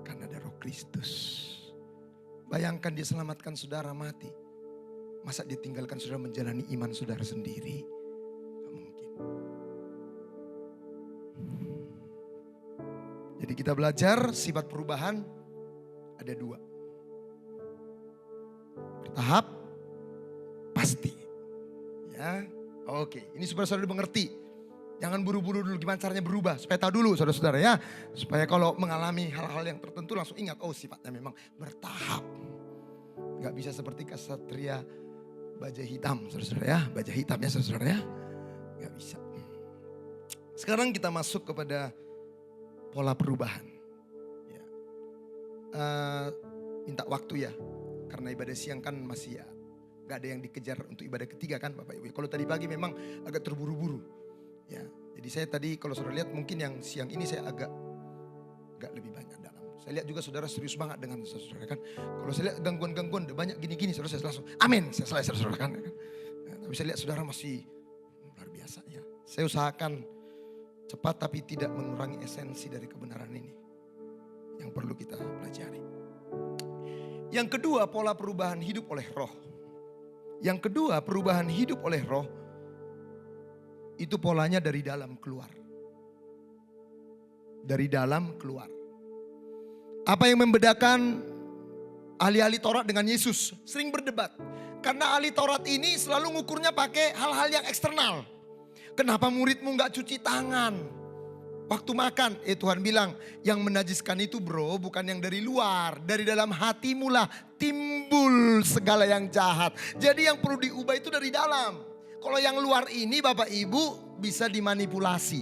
Karena ada Roh Kristus. Bayangkan dia selamatkan saudara mati. Masa dia tinggalkan saudara menjalani iman saudara sendiri? Gak mungkin. Jadi kita belajar sifat perubahan ada 2. Bertahap, pasti. Ya, oke. Ini supaya saudara mengerti. Jangan buru-buru dulu gimana caranya berubah. Supaya tahu dulu saudara-saudara ya. Supaya kalau mengalami hal-hal yang tertentu langsung ingat. Oh sifatnya memang bertahap. Gak bisa seperti kesatria baja hitam saudara-saudara ya. Baja hitam ya saudara-saudara ya. Gak bisa. Sekarang kita masuk kepada pola perubahan. Ya. Minta waktu ya. Karena ibadah siang kan masih ya. Gak ada yang dikejar untuk ibadah ketiga kan Bapak Ibu. Kalau tadi pagi memang agak terburu-buru. Ya, jadi saya tadi kalau saudara lihat mungkin yang siang ini saya agak lebih banyak dalam. Saya lihat juga saudara serius banget dengan saudara kan. Kalau saya lihat gangguan-gangguan banyak gini-gini saudara saya langsung amin. Saya selesai saudara kan. Ya, tapi saya lihat saudara masih luar biasa ya. Saya usahakan cepat tapi tidak mengurangi esensi dari kebenaran ini. Yang perlu kita pelajari. Yang kedua pola perubahan hidup oleh roh. Yang kedua perubahan hidup oleh roh. Itu polanya dari dalam keluar. Dari dalam keluar. Apa yang membedakan ahli-ahli Taurat dengan Yesus? Sering berdebat. Karena ahli Taurat ini selalu ngukurnya pakai hal-hal yang eksternal. Kenapa muridmu gak cuci tangan? Waktu makan, Tuhan bilang yang menajiskan itu bro bukan yang dari luar. Dari dalam hatimu lah timbul segala yang jahat. Jadi yang perlu diubah itu dari dalam. Kalau yang luar ini Bapak Ibu bisa dimanipulasi.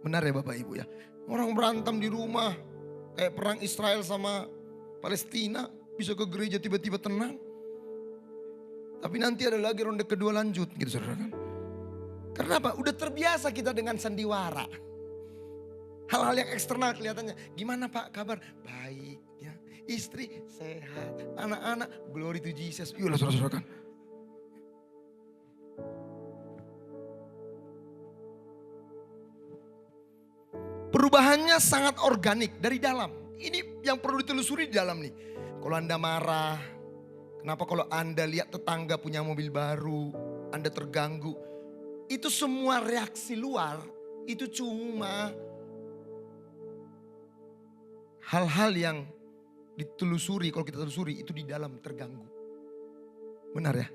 Benar ya Bapak Ibu ya. Orang berantem di rumah. Kayak perang Israel sama Palestina. Bisa ke gereja tiba-tiba tenang. Tapi nanti ada lagi ronde kedua lanjut gitu saudara kan. Karena apa? Udah terbiasa kita dengan sandiwara. Hal-hal yang eksternal kelihatannya. Gimana Pak kabar? Baik ya. Istri sehat. Anak-anak glory to Jesus. Yuk saudara-saudara kan. Perubahannya sangat organik dari dalam. Ini yang perlu ditelusuri di dalam nih. Kalau Anda marah. Kenapa kalau Anda lihat tetangga punya mobil baru. Anda terganggu. Itu semua reaksi luar, itu cuma hal-hal yang ditelusuri, kalau kita telusuri itu di dalam terganggu. Benar ya?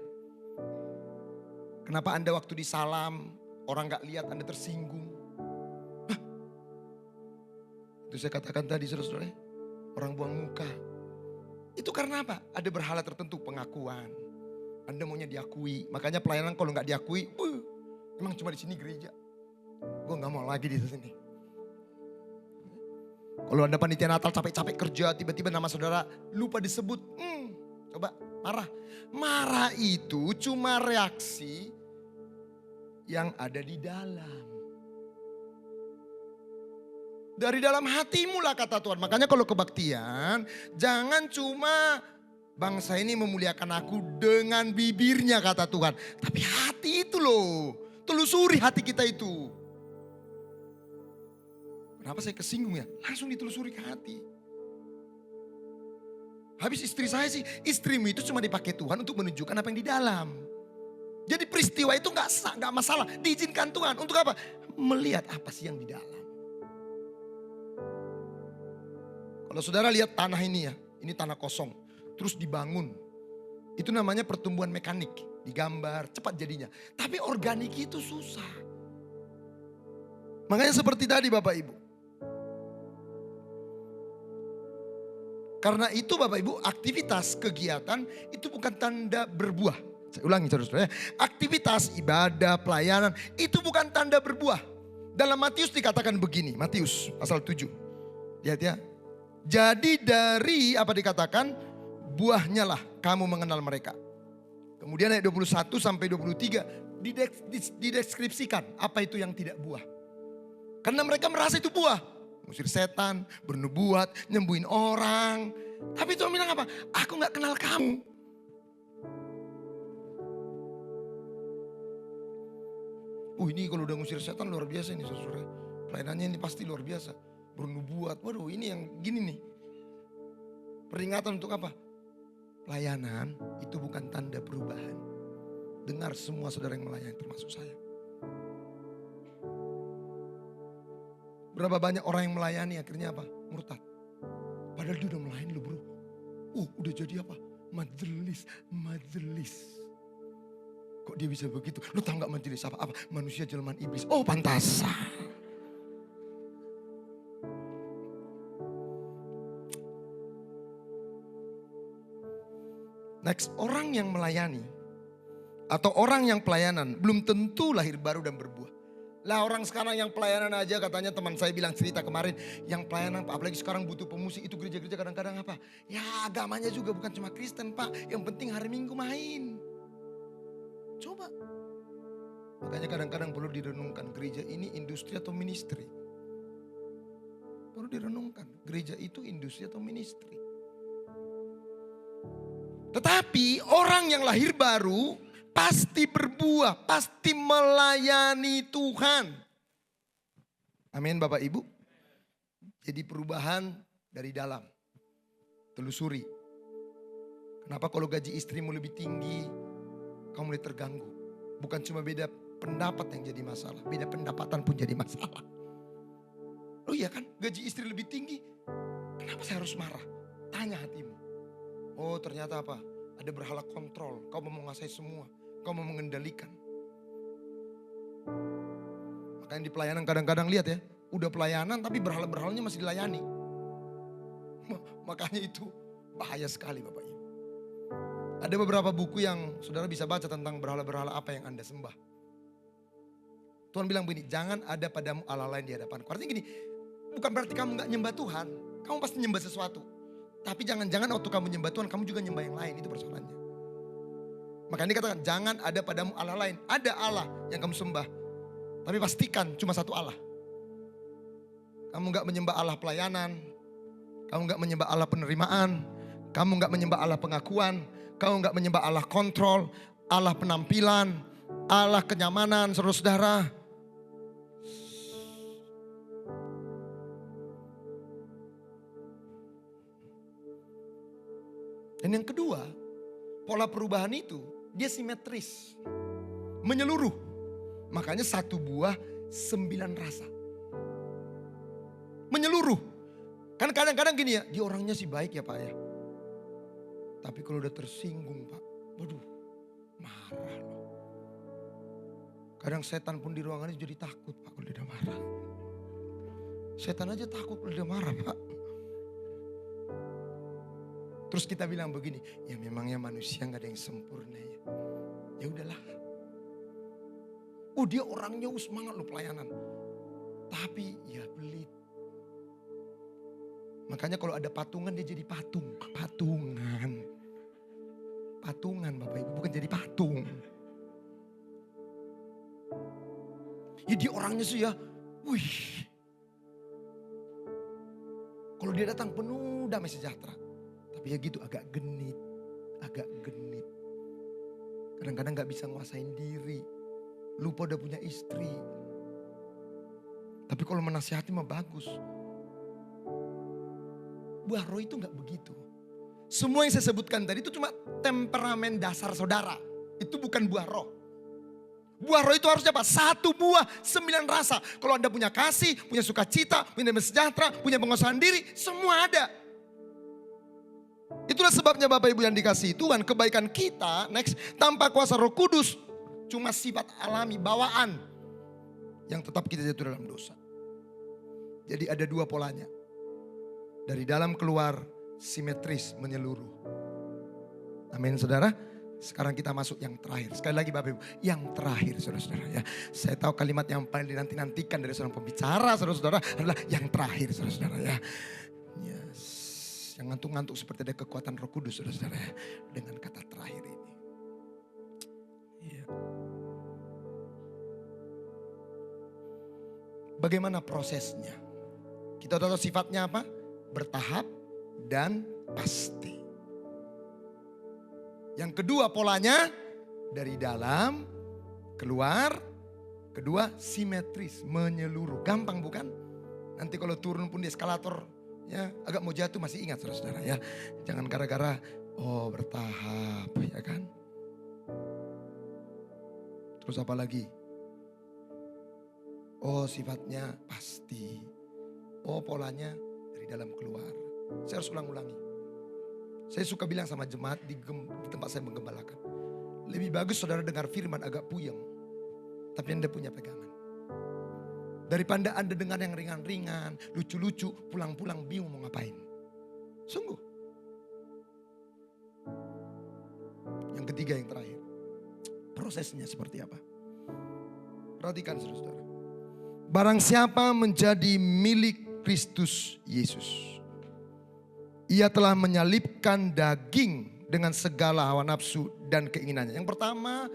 Kenapa Anda waktu disalam, orang gak lihat Anda tersinggung? Hah? Itu saya katakan tadi saudara-saudara, orang buang muka. Itu karena apa? Ada berhala tertentu, pengakuan. Anda maunya diakui, makanya pelayanan kalau gak diakui, emang cuma di sini gereja. Gue gak mau lagi di sini. Kalau Anda panitia Natal capek-capek kerja, tiba-tiba nama saudara lupa disebut. Coba marah. Marah itu cuma reaksi yang ada di dalam. Dari dalam hatimu lah kata Tuhan. Makanya kalau kebaktian, jangan cuma bangsa ini memuliakan aku dengan bibirnya kata Tuhan. Tapi hati itu loh. Telusuri hati kita itu. Kenapa saya kesinggung ya? Langsung ditelusuri ke hati. Habis istri saya sih, istrimu itu cuma dipakai Tuhan untuk menunjukkan apa yang di dalam. Jadi peristiwa itu gak masalah, diizinkan Tuhan. Untuk apa? Melihat apa sih yang di dalam. Kalau saudara lihat tanah ini ya, ini tanah kosong. Terus dibangun. Itu namanya pertumbuhan mekanik. Digambar, cepat jadinya. Tapi organik itu susah. Makanya seperti tadi Bapak Ibu. Karena itu Bapak Ibu, aktivitas kegiatan itu bukan tanda berbuah. Saya ulangi saudara-saudara. Aktivitas ibadah, pelayanan itu bukan tanda berbuah. Dalam Matius dikatakan begini, Matius pasal 7. Lihat ya. Jadi dari apa dikatakan, buahnya lah kamu mengenal mereka. Kemudian ayat 21 sampai 23 dideskripsikan apa itu yang tidak buah. Karena mereka merasa itu buah. Ngusir setan, bernubuat, nyembuhin orang. Tapi Tuhan bilang apa? Aku gak kenal kamu. Ini kalau udah ngusir setan luar biasa ini saudara. Pelayanannya ini pasti luar biasa. Bernubuat, waduh ini yang gini nih. Peringatan untuk apa? Pelayanan itu bukan tanda perubahan. Dengar semua saudara yang melayani termasuk saya. Berapa banyak orang yang melayani akhirnya apa? Murtad. Padahal dia udah melayani lo bro. Udah jadi apa? Majelis. Kok dia bisa begitu? Lu tahu gak majelis apa? Manusia jelmaan iblis. Oh pantasan. Next, orang yang melayani atau orang yang pelayanan belum tentu lahir baru dan berbuah. Lah orang sekarang yang pelayanan aja katanya teman saya bilang cerita kemarin. Yang pelayanan apalagi sekarang butuh pemusik itu gereja-gereja kadang-kadang apa? Ya agamanya juga bukan cuma Kristen Pak. Yang penting hari Minggu main. Coba. Makanya kadang-kadang perlu direnungkan gereja ini industri atau ministry. Perlu direnungkan gereja itu industri atau ministry. Tetapi orang yang lahir baru pasti berbuah, pasti melayani Tuhan. Amin Bapak Ibu. Jadi perubahan dari dalam. Telusuri. Kenapa kalau gaji istrimu lebih tinggi, kamu mulai terganggu. Bukan cuma beda pendapat yang jadi masalah, beda pendapatan pun jadi masalah. Oh iya kan, gaji istri lebih tinggi, kenapa saya harus marah? Tanya hatimu. Oh ternyata apa? Ada berhala kontrol, kau mau menguasai semua, kau mau mengendalikan. Makanya di pelayanan kadang-kadang lihat ya, udah pelayanan tapi berhala-berhalanya masih dilayani. Makanya itu bahaya sekali Bapak Ibu. Ada beberapa buku yang saudara bisa baca tentang berhala-berhala apa yang Anda sembah. Tuhan bilang begini, jangan ada padamu Allah lain di hadapanku. Artinya gini, bukan berarti kamu gak nyembah Tuhan, kamu pasti nyembah sesuatu. Tapi jangan-jangan waktu kamu nyembah Tuhan, kamu juga nyembah yang lain, itu persoalannya. Makanya dikatakan, jangan ada padamu Allah lain. Ada Allah yang kamu sembah, tapi pastikan cuma satu Allah. Kamu gak menyembah Allah pelayanan, kamu gak menyembah Allah penerimaan, kamu gak menyembah Allah pengakuan, kamu gak menyembah Allah kontrol, Allah penampilan, Allah kenyamanan, saudara-saudara. Dan yang kedua, pola perubahan itu dia simetris, menyeluruh. Makanya 1 buah 9 rasa. Menyeluruh. Kan kadang-kadang gini ya, dia orangnya sih baik ya Pak ya. Tapi kalau udah tersinggung Pak, waduh marah loh. Kadang setan pun di ruangannya jadi takut Pak kalau dia udah marah. Setan aja takut kalau dia marah Pak. Terus kita bilang begini, ya memangnya manusia gak ada yang sempurna ya. Ya udahlah. Dia orangnya semangat loh pelayanan. Tapi ya belit. Makanya kalau ada patungan dia jadi patung. Patungan Bapak Ibu, bukan jadi patung. Ya dia orangnya sih ya, wih. Kalau dia datang penuh damai sejahtera. Tapi ya gitu agak genit. Kadang-kadang gak bisa nguasain diri. Lupa udah punya istri. Tapi kalau menasihati mah bagus. Buah roh itu gak begitu. Semua yang saya sebutkan tadi itu cuma temperamen dasar saudara. Itu bukan buah roh. Buah roh itu harusnya apa? 1 buah 9 rasa. Kalau Anda punya kasih, punya sukacita, punya damai sejahtera, punya penguasaan diri, semua ada. Itulah sebabnya Bapak Ibu yang dikasihi Tuhan, kebaikan kita next tanpa kuasa Roh Kudus cuma sifat alami, bawaan yang tetap kita jatuh dalam dosa. Jadi ada 2 polanya. Dari dalam keluar simetris, menyeluruh. Amin saudara. Sekarang kita masuk yang terakhir. Sekali lagi Bapak Ibu, yang terakhir saudara-saudara ya. Saya tahu kalimat yang paling dinanti-nantikan dari seorang pembicara saudara-saudara adalah yang terakhir saudara-saudara ya. Yes. Yang ngantuk-ngantuk seperti ada kekuatan Roh Kudus saudara-saudara ya. Dengan kata terakhir ini. Ya. Bagaimana prosesnya? Kita tahu sifatnya apa? Bertahap dan pasti. Yang kedua polanya dari dalam keluar. Kedua simetris, menyeluruh. Gampang bukan? Nanti kalau turun pun di eskalator ya agak mau jatuh masih ingat saudara-saudara ya. Jangan gara-gara bertahap ya kan. Terus apa lagi? Sifatnya pasti. Polanya dari dalam keluar. Saya harus ulang-ulangi. Saya suka bilang sama jemaat di tempat saya menggembalakan. Lebih bagus saudara dengar firman agak puyeng. Tapi Anda punya pegangan. Daripada Anda dengar yang ringan-ringan, lucu-lucu, pulang-pulang bingung mau ngapain. Sungguh. Yang ketiga yang terakhir. Prosesnya seperti apa? Perhatikan saudara-saudara. Barang siapa menjadi milik Kristus Yesus. Ia telah menyalibkan daging dengan segala hawa nafsu dan keinginannya. Yang pertama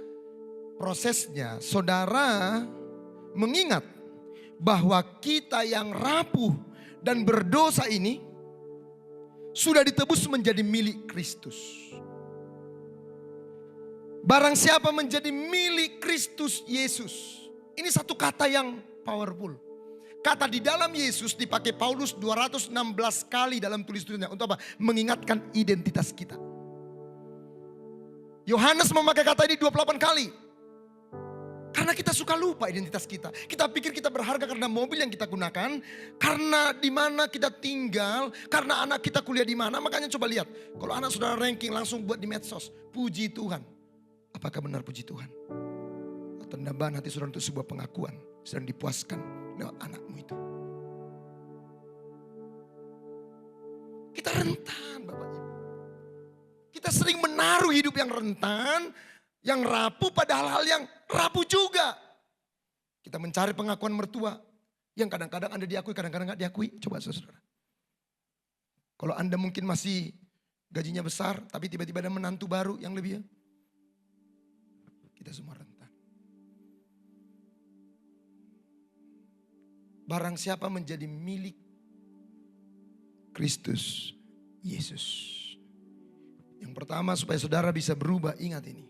prosesnya saudara mengingat bahwa kita yang rapuh dan berdosa ini sudah ditebus menjadi milik Kristus. Barang siapa menjadi milik Kristus Yesus. Ini satu kata yang powerful. Kata di dalam Yesus dipakai Paulus 216 kali dalam tulis-tulisnya. Untuk apa? Mengingatkan identitas kita. Yohanes memakai kata ini 28 kali. Karena kita suka lupa identitas kita. Kita pikir kita berharga karena mobil yang kita gunakan. Karena di mana kita tinggal. Karena anak kita kuliah di mana. Makanya coba lihat. Kalau anak saudara ranking langsung buat di medsos. Puji Tuhan. Apakah benar puji Tuhan? Atau nambahan hati saudara untuk sebuah pengakuan. Sedang dipuaskan lewat anakmu itu. Kita rentan Bapak Ibu. Kita sering menaruh hidup yang rentan, yang rapuh pada hal-hal yang rapuh juga. Kita mencari pengakuan mertua yang kadang-kadang Anda diakui, kadang-kadang gak diakui. Coba saudara. Kalau Anda mungkin masih gajinya besar, tapi tiba-tiba ada menantu baru yang lebih. Kita semua rentan. Barang siapa menjadi milik Kristus Yesus. Yang pertama supaya saudara bisa berubah, ingat ini.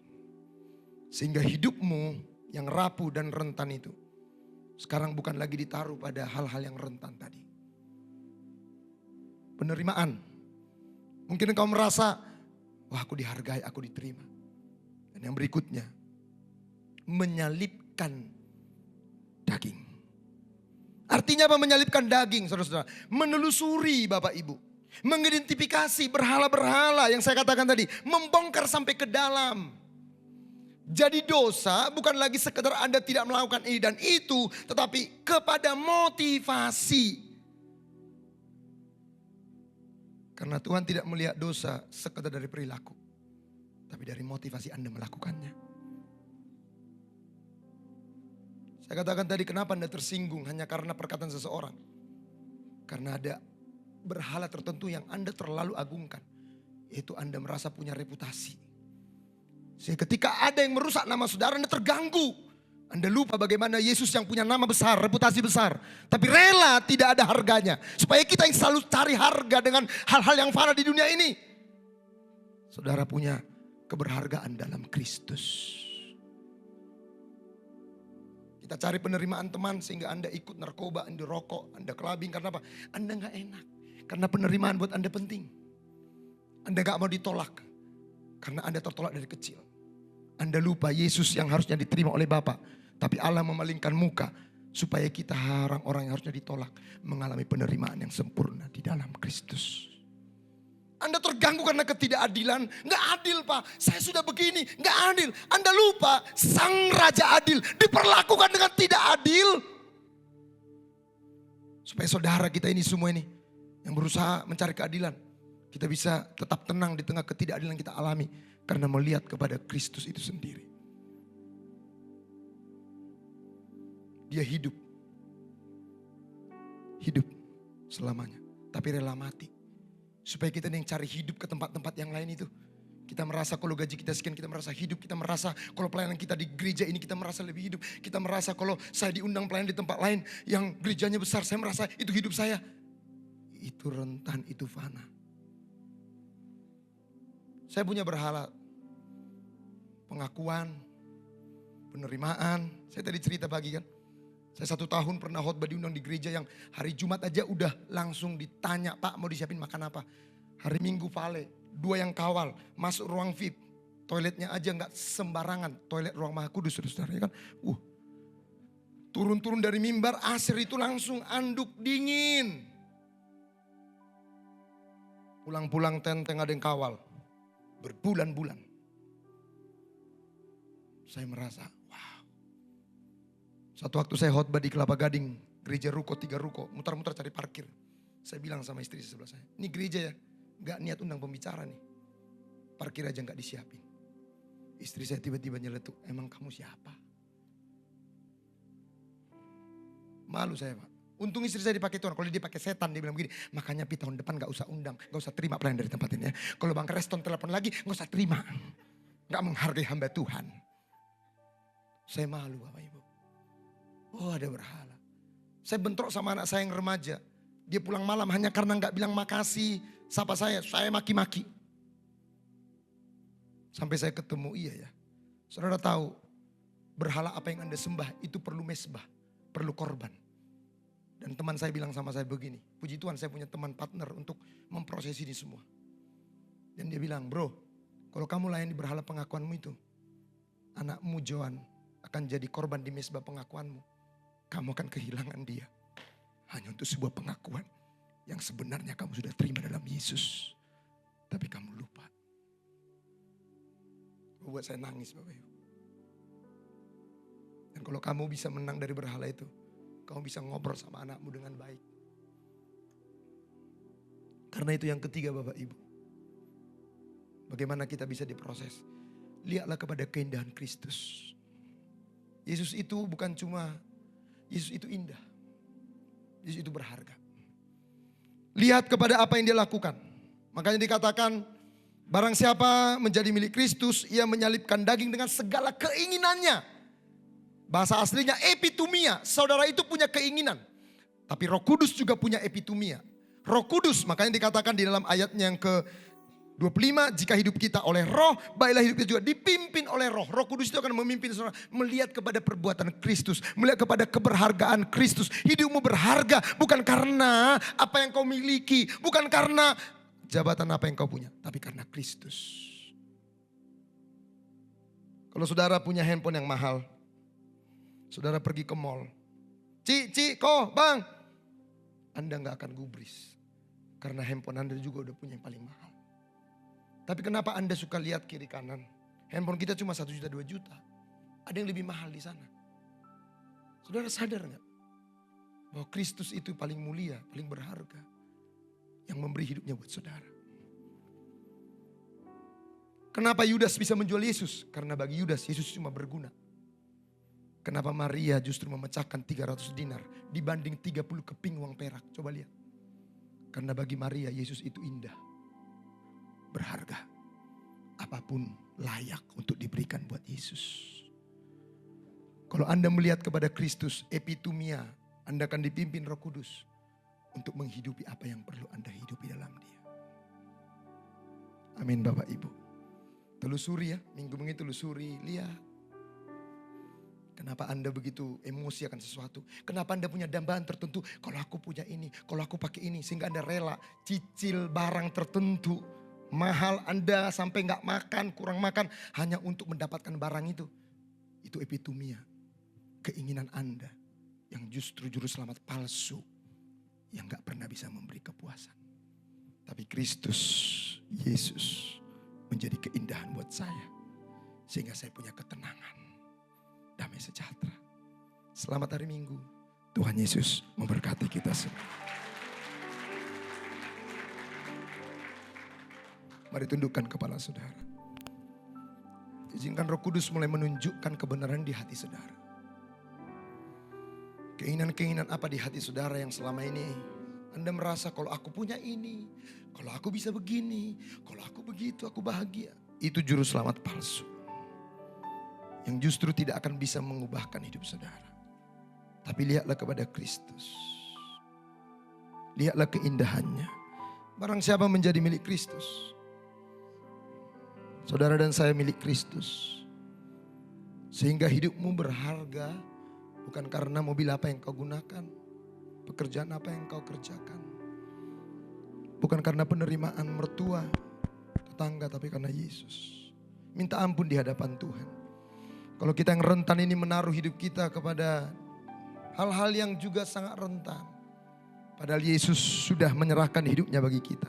Sehingga hidupmu yang rapuh dan rentan itu sekarang bukan lagi ditaruh pada hal-hal yang rentan tadi. Penerimaan. Mungkin engkau merasa, wah aku dihargai, aku diterima. Dan yang berikutnya, menyalibkan daging. Artinya apa menyalibkan daging saudara-saudara? Menelusuri Bapak Ibu. Mengidentifikasi berhala-berhala yang saya katakan tadi. Membongkar sampai ke dalam. Jadi dosa bukan lagi sekedar Anda tidak melakukan ini dan itu. Tetapi kepada motivasi. Karena Tuhan tidak melihat dosa sekedar dari perilaku. Tapi dari motivasi Anda melakukannya. Saya katakan tadi kenapa Anda tersinggung hanya karena perkataan seseorang. Karena ada berhala tertentu yang Anda terlalu agungkan. Yaitu Anda merasa punya reputasi. Sehingga ketika ada yang merusak nama saudara Anda terganggu. Anda lupa bagaimana Yesus yang punya nama besar, reputasi besar. Tapi rela tidak ada harganya. Supaya kita yang selalu cari harga dengan hal-hal yang fana di dunia ini. Saudara punya keberhargaan dalam Kristus. Kita cari penerimaan teman sehingga Anda ikut narkoba, Anda rokok, Anda kelabing. Karena apa? Anda gak enak. Karena penerimaan buat Anda penting. Anda gak mau ditolak. Karena Anda tertolak dari kecil. Anda lupa Yesus yang harusnya diterima oleh Bapa. Tapi Allah memalingkan muka. Supaya kita orang-orang yang harusnya ditolak. Mengalami penerimaan yang sempurna di dalam Kristus. Anda terganggu karena ketidakadilan. Nggak adil Pak, saya sudah begini, nggak adil. Anda lupa Sang Raja adil, diperlakukan dengan tidak adil. Supaya saudara kita ini semua ini yang berusaha mencari keadilan. Kita bisa tetap tenang di tengah ketidakadilan yang kita alami karena melihat kepada Kristus itu sendiri. Dia hidup. Hidup selamanya. Tapi rela mati. Supaya kita yang cari hidup ke tempat-tempat yang lain itu. Kita merasa kalau gaji kita sekian, kita merasa hidup. Kita merasa kalau pelayanan kita di gereja ini, kita merasa lebih hidup. Kita merasa kalau saya diundang pelayanan di tempat lain yang gerejanya besar, saya merasa itu hidup saya. Itu rentan, itu fana. Saya punya berhala. Pengakuan, penerimaan. Saya tadi cerita pagi kan. Saya 1 tahun pernah khotbah diundang di gereja yang hari Jumat aja udah langsung ditanya, Pak mau disiapin makan apa? Hari Minggu vale. 2 yang kawal, masuk ruang VIP. Toiletnya aja gak sembarangan. Toilet ruang Maha Kudus, saudara ya kan. Turun-turun dari mimbar, asir itu langsung anduk dingin. Pulang-pulang tenteng ada yang kawal. Berbulan-bulan. Saya merasa, wow. Satu waktu saya khotbah di Kelapa Gading. Gereja ruko, 3 ruko. Mutar-mutar cari parkir. Saya bilang sama istri sebelah saya. Ini gereja ya. Gak niat undang pembicara nih. Parkir aja gak disiapin. Istri saya tiba-tiba nyeletuk. Emang kamu siapa? Malu saya Pak. Untung istri saya dipakai Tuhan. Kalau dia pakai setan dia bilang begini. Makanya Pi tahun depan gak usah undang. Gak usah terima pelayan dari tempat ini ya. Kalau Bang Reston telepon lagi gak usah terima. Gak menghargai hamba Tuhan. Saya malu Bapak Ibu. Oh ada berhala. Saya bentrok sama anak saya yang remaja. Dia pulang malam hanya karena gak bilang makasih. Sapa saya maki-maki. Sampai saya ketemu, iya ya. Saudara tahu, berhala apa yang Anda sembah itu perlu mesbah, perlu korban. Dan teman saya bilang sama saya begini, puji Tuhan saya punya teman partner untuk memproses ini semua. Dan dia bilang, bro, kalau kamu layani berhala pengakuanmu itu, anakmu Joan akan jadi korban di mesbah pengakuanmu. Kamu akan kehilangan dia. Hanya untuk sebuah pengakuan. Yang sebenarnya kamu sudah terima dalam Yesus. Tapi kamu lupa. Buat saya nangis Bapak Ibu. Dan kalau kamu bisa menang dari berhala itu. Kamu bisa ngobrol sama anakmu dengan baik. Karena itu yang ketiga Bapak Ibu. Bagaimana kita bisa diproses. Lihatlah kepada keindahan Kristus. Yesus itu bukan cuma, Yesus itu indah. Yesus itu berharga. Lihat kepada apa yang dia lakukan. Makanya dikatakan, barang siapa menjadi milik Kristus, ia menyalipkan daging dengan segala keinginannya. Bahasa aslinya epitumia. Saudara itu punya keinginan. Tapi Roh Kudus juga punya epitumia. Roh Kudus, makanya dikatakan di dalam ayatnya yang ke-25, jika hidup kita oleh roh, baiklah hidup kita juga dipimpin oleh roh. Roh Kudus itu akan memimpin saudara melihat kepada perbuatan Kristus, melihat kepada keberhargaan Kristus. Hidupmu berharga bukan karena apa yang kau miliki, bukan karena jabatan apa yang kau punya, tapi karena Kristus. Kalau saudara punya handphone yang mahal, saudara pergi ke mall, Ko, Bang, Anda gak akan gubris. Karena handphone Anda juga udah punya yang paling mahal. Tapi kenapa Anda suka lihat kiri kanan? Handphone kita cuma 1 juta 2 juta. Ada yang lebih mahal di sana. Saudara sadar gak? Bahwa Kristus itu paling mulia, paling berharga. Yang memberi hidupnya buat saudara. Kenapa Yudas bisa menjual Yesus? Karena bagi Yudas Yesus cuma berguna. Kenapa Maria justru memecahkan 300 dinar dibanding 30 keping uang perak? Coba lihat. Karena bagi Maria Yesus itu indah. Berharga. Apapun layak untuk diberikan buat Yesus. Kalau Anda melihat kepada Kristus, epitumia, Anda akan dipimpin Roh Kudus untuk menghidupi apa yang perlu Anda hidupi dalam Dia. Amin Bapak Ibu. Telusuri ya, minggu-minggu telusuri, lihat. Kenapa Anda begitu emosi akan sesuatu? Kenapa Anda punya dambaan tertentu? Kalau aku punya ini, kalau aku pakai ini, sehingga Anda rela cicil barang tertentu. Mahal Anda sampai gak makan, kurang makan hanya untuk mendapatkan barang itu. Itu epitumia. Keinginan Anda yang justru juru selamat palsu. Yang gak pernah bisa memberi kepuasan. Tapi Kristus, Yesus menjadi keindahan buat saya. Sehingga saya punya ketenangan. Damai sejahtera. Selamat hari Minggu. Tuhan Yesus memberkati kita semua. Mari tundukkan kepala saudara. Izinkan Roh Kudus mulai menunjukkan kebenaran di hati saudara. Keinginan-keinginan apa di hati saudara yang selama ini Anda merasa kalau aku punya ini, kalau aku bisa begini, kalau aku begitu, aku bahagia. Itu juru selamat palsu. Yang justru tidak akan bisa mengubahkan hidup saudara. Tapi lihatlah kepada Kristus. Lihatlah keindahannya. Barang siapa menjadi milik Kristus. Saudara dan saya milik Kristus. Sehingga hidupmu berharga bukan karena mobil apa yang kau gunakan. Pekerjaan apa yang kau kerjakan. Bukan karena penerimaan mertua, tetangga, tapi karena Yesus. Minta ampun di hadapan Tuhan. Kalau kita yang rentan ini menaruh hidup kita kepada hal-hal yang juga sangat rentan. Padahal Yesus sudah menyerahkan hidupnya bagi kita.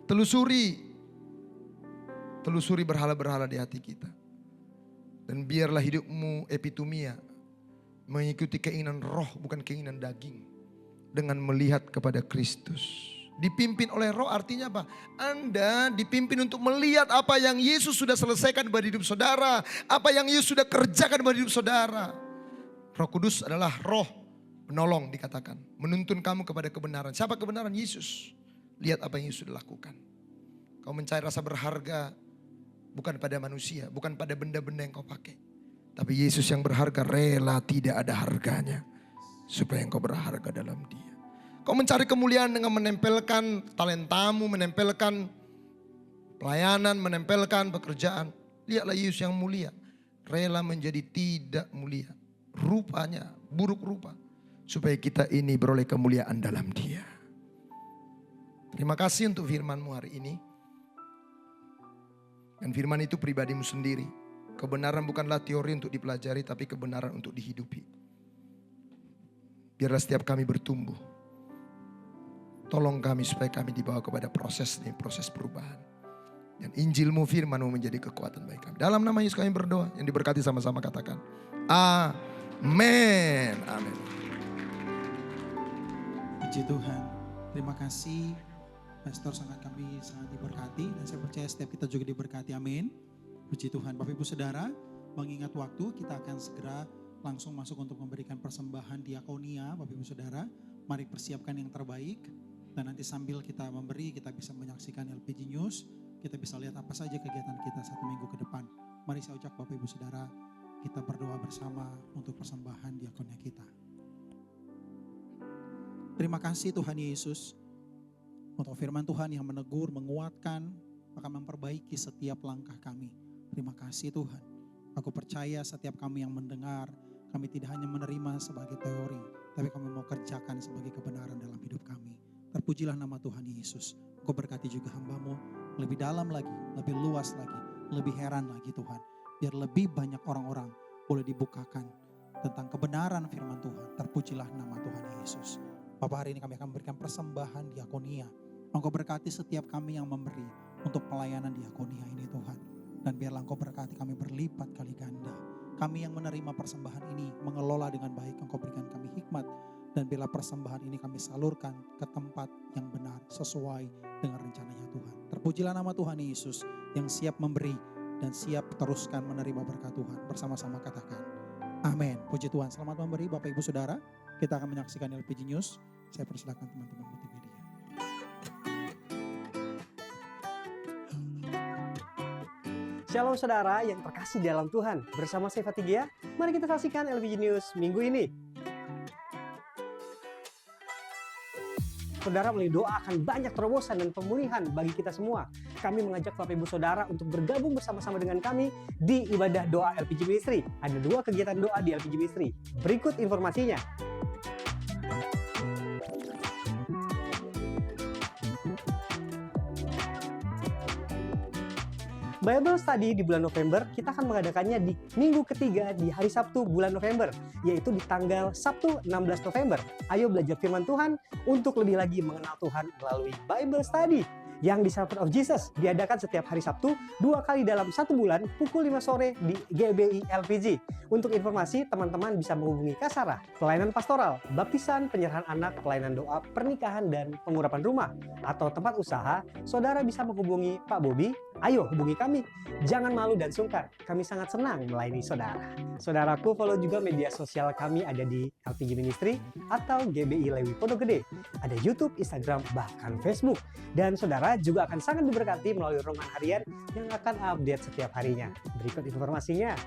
Telusuri berhala-berhala di hati kita. Dan biarlah hidupmu epitomia. Mengikuti keinginan roh bukan keinginan daging. Dengan melihat kepada Kristus. Dipimpin oleh roh artinya apa? Anda dipimpin untuk melihat apa yang Yesus sudah selesaikan pada hidup saudara. Apa yang Yesus sudah kerjakan pada hidup saudara. Roh Kudus adalah roh penolong dikatakan. Menuntun kamu kepada kebenaran. Siapa kebenaran? Yesus. Lihat apa yang Yesus sudah lakukan. Kau mencari rasa berharga bukan pada manusia. Bukan pada benda-benda yang kau pakai. Tapi Yesus yang berharga rela tidak ada harganya. Supaya engkau berharga dalam Dia. Kau mencari kemuliaan dengan menempelkan talentamu, menempelkan pelayanan, menempelkan pekerjaan. Lihatlah Yesus yang mulia. Rela menjadi tidak mulia. Rupanya buruk rupa. Supaya kita ini beroleh kemuliaan dalam Dia. Terima kasih untuk firman-Mu hari ini. Dan firman itu pribadimu sendiri. Kebenaran bukanlah teori untuk dipelajari, tapi kebenaran untuk dihidupi. Biarlah setiap kami bertumbuh. Tolong kami supaya kami dibawa kepada proses ini, proses perubahan. Dan Injil-Mu, firman-Mu menjadi kekuatan bagi kami. Dalam nama Yesus kami berdoa, yang diberkati sama-sama katakan. Amin. Amin. Puji Tuhan. Terima kasih. Pastor kami sangat diberkati. Dan saya percaya setiap kita juga diberkati. Amin. Puji Tuhan. Bapak Ibu Saudara, mengingat waktu kita akan segera langsung masuk untuk memberikan persembahan diakonia. Bapak Ibu Saudara, mari persiapkan yang terbaik. Dan nanti sambil kita memberi, kita bisa menyaksikan LPG News. Kita bisa lihat apa saja kegiatan kita 1 minggu ke depan. Mari saya ucap Bapak Ibu Saudara, kita berdoa bersama untuk persembahan diakonia kita. Terima kasih Tuhan Yesus. Untuk firman Tuhan yang menegur, menguatkan, akan memperbaiki setiap langkah kami. Terima kasih Tuhan. Aku percaya setiap kami yang mendengar, kami tidak hanya menerima sebagai teori, tapi kami mau kerjakan sebagai kebenaran dalam hidup kami. Terpujilah nama Tuhan Yesus. Engkau berkati juga hamba-Mu lebih dalam lagi, lebih luas lagi, lebih heran lagi Tuhan. Biar lebih banyak orang-orang boleh dibukakan tentang kebenaran firman Tuhan. Terpujilah nama Tuhan Yesus. Bapak, hari ini kami akan memberikan persembahan diakonia. Engkau berkati setiap kami yang memberi untuk pelayanan diakonia ini Tuhan. Dan biarlah Engkau berkati kami berlipat kali ganda. Kami yang menerima persembahan ini mengelola dengan baik. Engkau berikan kami hikmat. Dan bila persembahan ini kami salurkan ke tempat yang benar sesuai dengan rencananya Tuhan. Terpujilah nama Tuhan Yesus yang siap memberi dan siap teruskan menerima berkat Tuhan. Bersama-sama katakan amin. Puji Tuhan. Selamat memberi Bapak Ibu Saudara. Kita akan menyaksikan LPG News. Saya persilakan teman-teman multimedia. Shalom saudara yang terkasih dalam Tuhan. Bersama saya Fatigia, mari kita saksikan LPG News minggu ini. Saudara, melalui doa akan banyak terobosan dan pemulihan bagi kita semua. Kami mengajak Bapak Ibu Saudara untuk bergabung bersama-sama dengan kami di ibadah doa LPG Ministry. Ada 2 kegiatan doa di LPG Ministry. Berikut informasinya. Bible Study di bulan November, kita akan mengadakannya di minggu ketiga di hari Sabtu bulan November, yaitu di tanggal Sabtu 16 November. Ayo belajar firman Tuhan untuk lebih lagi mengenal Tuhan melalui Bible Study. yang Disciple of Jesus diadakan setiap hari Sabtu 2 kali dalam 1 bulan pukul 5 sore di GBI LPG. Untuk informasi, teman-teman bisa menghubungi Kak Sarah, pelayanan pastoral, baptisan, penyerahan anak, pelayanan doa, pernikahan, dan pengurapan rumah. Atau tempat usaha, saudara bisa menghubungi Pak Bobi. Ayo hubungi kami, jangan malu dan sungkan. Kami sangat senang melayani saudara. Saudaraku, follow juga media sosial kami ada di LPG Ministry atau GBI Lewi Pondok Gede. Ada YouTube, Instagram, bahkan Facebook. Dan saudara juga akan sangat diberkati melalui renungan harian yang akan update setiap harinya. Berikut informasinya.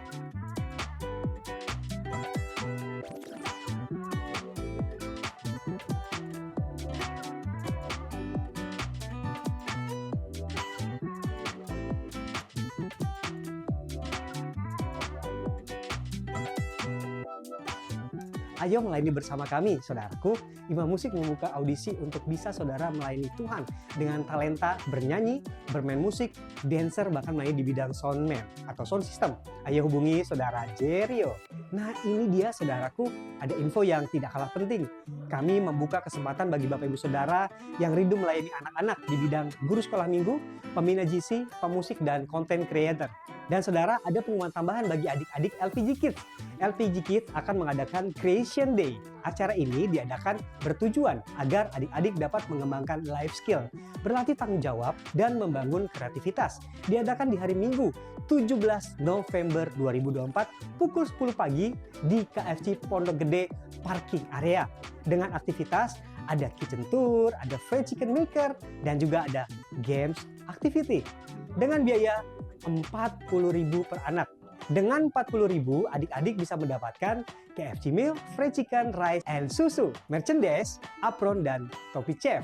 Ayo melayani bersama kami, saudaraku. Imam Musik membuka audisi untuk bisa saudara melayani Tuhan dengan talenta bernyanyi, bermain musik, dancer, bahkan main di bidang soundman atau sound system. Ayo hubungi saudara Jerio. Nah, ini dia saudaraku, ada info yang tidak kalah penting. Kami membuka kesempatan bagi Bapak Ibu Saudara yang rindu melayani anak-anak di bidang guru sekolah minggu, pembina GC, pemusik, dan content creator. Dan saudara, ada pengumuman tambahan bagi adik-adik LPG Kids. LPG Kids akan mengadakan Creation Day. Acara ini diadakan bertujuan agar adik-adik dapat mengembangkan life skill, berlatih tanggung jawab, dan membangun kreativitas. Diadakan di hari Minggu, 17 November 2024, pukul 10 pagi di KFC Pondok Gede Parking Area. Dengan aktivitas, ada kitchen tour, ada fried chicken maker, dan juga ada games activity. Dengan biaya Rp40.000 per anak. Dengan Rp40.000, adik-adik bisa mendapatkan KFC meal, fried chicken, rice, and susu, merchandise, apron, dan topi chef.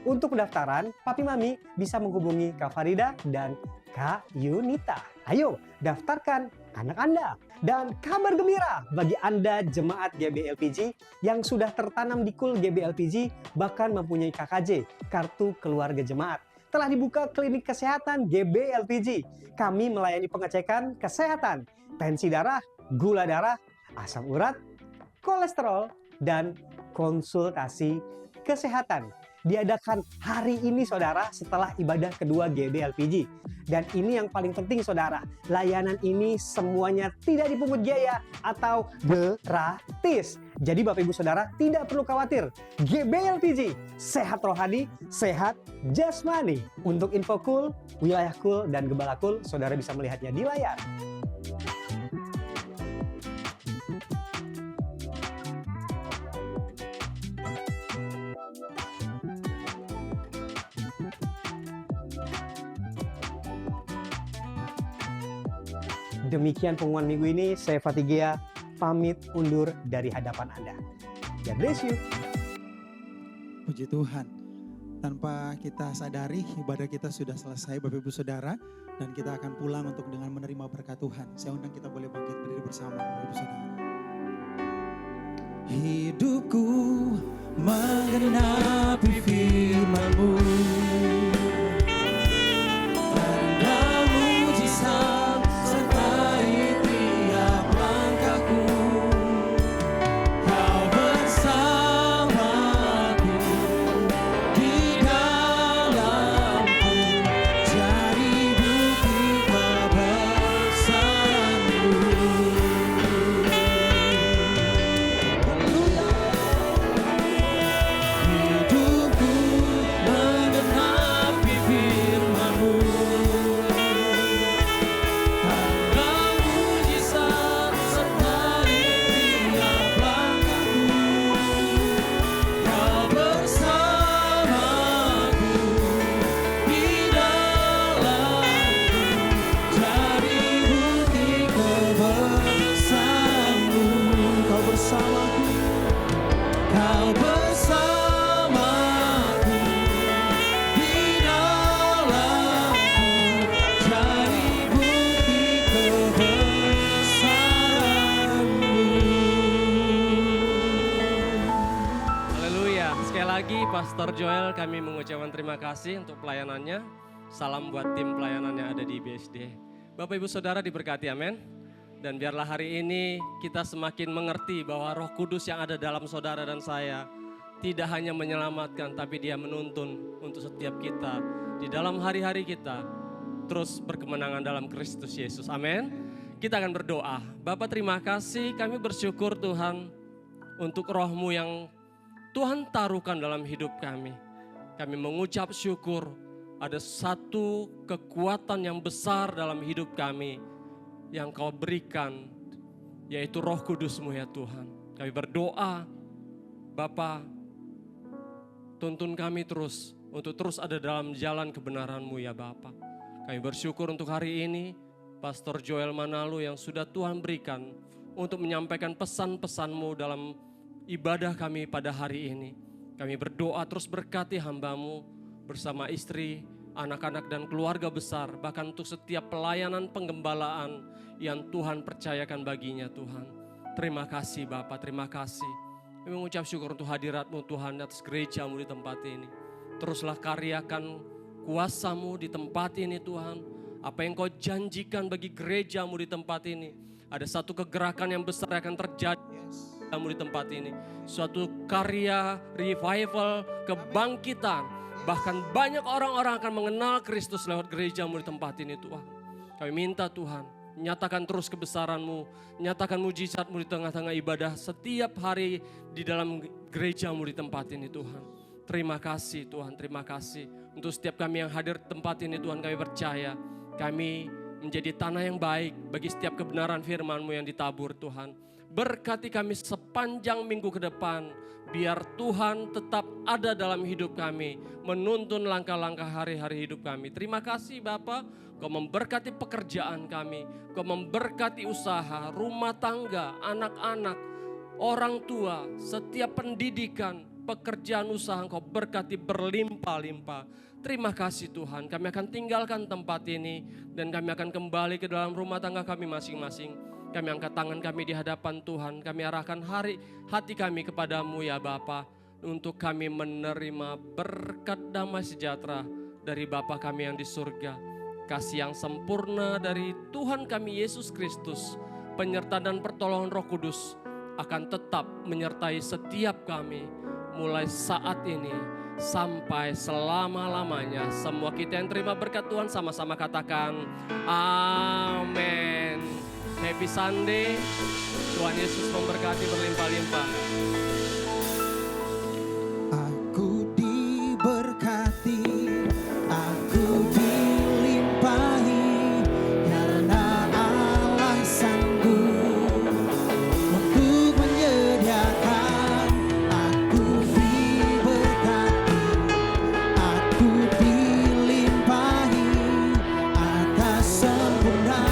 Untuk pendaftaran, Papi Mami bisa menghubungi Kak Farida dan Kak Yunita. Ayo, daftarkan anak Anda. Dan kabar gembira bagi Anda jemaat GBLPG yang sudah tertanam di KUL GBLPG, bahkan mempunyai KKJ, Kartu Keluarga Jemaat. Telah dibuka klinik kesehatan GBLPG. Kami melayani pengecekan kesehatan, tensi darah, gula darah, asam urat, kolesterol, dan konsultasi kesehatan. Diadakan hari ini saudara setelah ibadah kedua GBLPG. Dan ini yang paling penting saudara, layanan ini semuanya tidak dipungut biaya atau gratis. Jadi Bapak Ibu Saudara tidak perlu khawatir. GBLPG, sehat rohani, sehat jasmani. Untuk info KUL, wilayah KUL, dan gembala KUL, saudara bisa melihatnya di layar. Demikian pengumuman minggu ini, saya Fatigea pamit undur dari hadapan Anda. God bless you. Puji Tuhan. Tanpa kita sadari ibadah kita sudah selesai Bapak Ibu Saudara. Dan kita akan pulang untuk dengan menerima berkat Tuhan. Saya undang kita boleh bangkit berdiri bersama Bapak Ibu Saudara. Hidupku menggenapi firman-Mu. Pastor Joel, kami mengucapkan terima kasih untuk pelayanannya. Salam buat tim pelayanan yang ada di BSD. Bapak Ibu Saudara diberkati, amin. Dan biarlah hari ini kita semakin mengerti bahwa Roh Kudus yang ada dalam saudara dan saya tidak hanya menyelamatkan, tapi Dia menuntun untuk setiap kita di dalam hari-hari kita terus berkemenangan dalam Kristus Yesus. Amin. Kita akan berdoa. Bapa, terima kasih, kami bersyukur Tuhan untuk roh-Mu yang Tuhan taruhkan dalam hidup kami. Kami mengucap syukur ada satu kekuatan yang besar dalam hidup kami yang Kau berikan, yaitu Roh Kudus-Mu ya Tuhan. Kami berdoa, Bapa, tuntun kami terus untuk terus ada dalam jalan kebenaran-Mu ya Bapa. Kami bersyukur untuk hari ini, Pastor Joel Manalu yang sudah Tuhan berikan untuk menyampaikan pesan-pesan-Mu dalam ibadah kami pada hari ini. Kami berdoa terus berkati hamba-Mu bersama istri, anak-anak dan keluarga besar, bahkan untuk setiap pelayanan penggembalaan yang Tuhan percayakan baginya Tuhan. Terima kasih Bapa, terima kasih. Kami mengucap syukur untuk hadirat-Mu Tuhan atas gereja-Mu di tempat ini. Teruslah karyakan kuasa-Mu di tempat ini Tuhan. Apa yang Kau janjikan bagi gereja-Mu di tempat ini. Ada satu kegerakan yang besar yang akan terjadi di tempat ini. Suatu karya revival, kebangkitan. Bahkan banyak orang-orang akan mengenal Kristus lewat gereja-Mu di tempat ini Tuhan. Kami minta Tuhan, nyatakan terus kebesaran-Mu, nyatakan mujizat-Mu di tengah-tengah ibadah setiap hari di dalam gereja-Mu di tempat ini Tuhan. Terima kasih Tuhan, terima kasih. Untuk setiap kami yang hadir di tempat ini Tuhan, kami percaya kami menjadi tanah yang baik bagi setiap kebenaran firman-Mu yang ditabur Tuhan. Berkati kami sepanjang minggu ke depan, biar Tuhan tetap ada dalam hidup kami, menuntun langkah-langkah hari-hari hidup kami. Terima kasih Bapa, Kau memberkati pekerjaan kami, Kau memberkati usaha, rumah tangga, anak-anak, orang tua, setiap pendidikan, pekerjaan usaha Kau berkati berlimpah-limpah. Terima kasih Tuhan, kami akan tinggalkan tempat ini dan kami akan kembali ke dalam rumah tangga kami masing-masing. Kami angkat tangan kami di hadapan Tuhan, kami arahkan hati kami kepadamu ya Bapa, untuk kami menerima berkat damai sejahtera dari Bapa kami yang di surga. Kasih yang sempurna dari Tuhan kami Yesus Kristus, penyertaan dan pertolongan Roh Kudus akan tetap menyertai setiap kami mulai saat ini sampai selama-lamanya. Semua kita yang terima berkat Tuhan sama-sama katakan amin. Happy Sunday, Tuhan Yesus memberkati berlimpah-limpah. Aku diberkati, aku dilimpahi, karena Allah sanggup untuk menyediakan. Aku diberkati, aku dilimpahi atas sempurna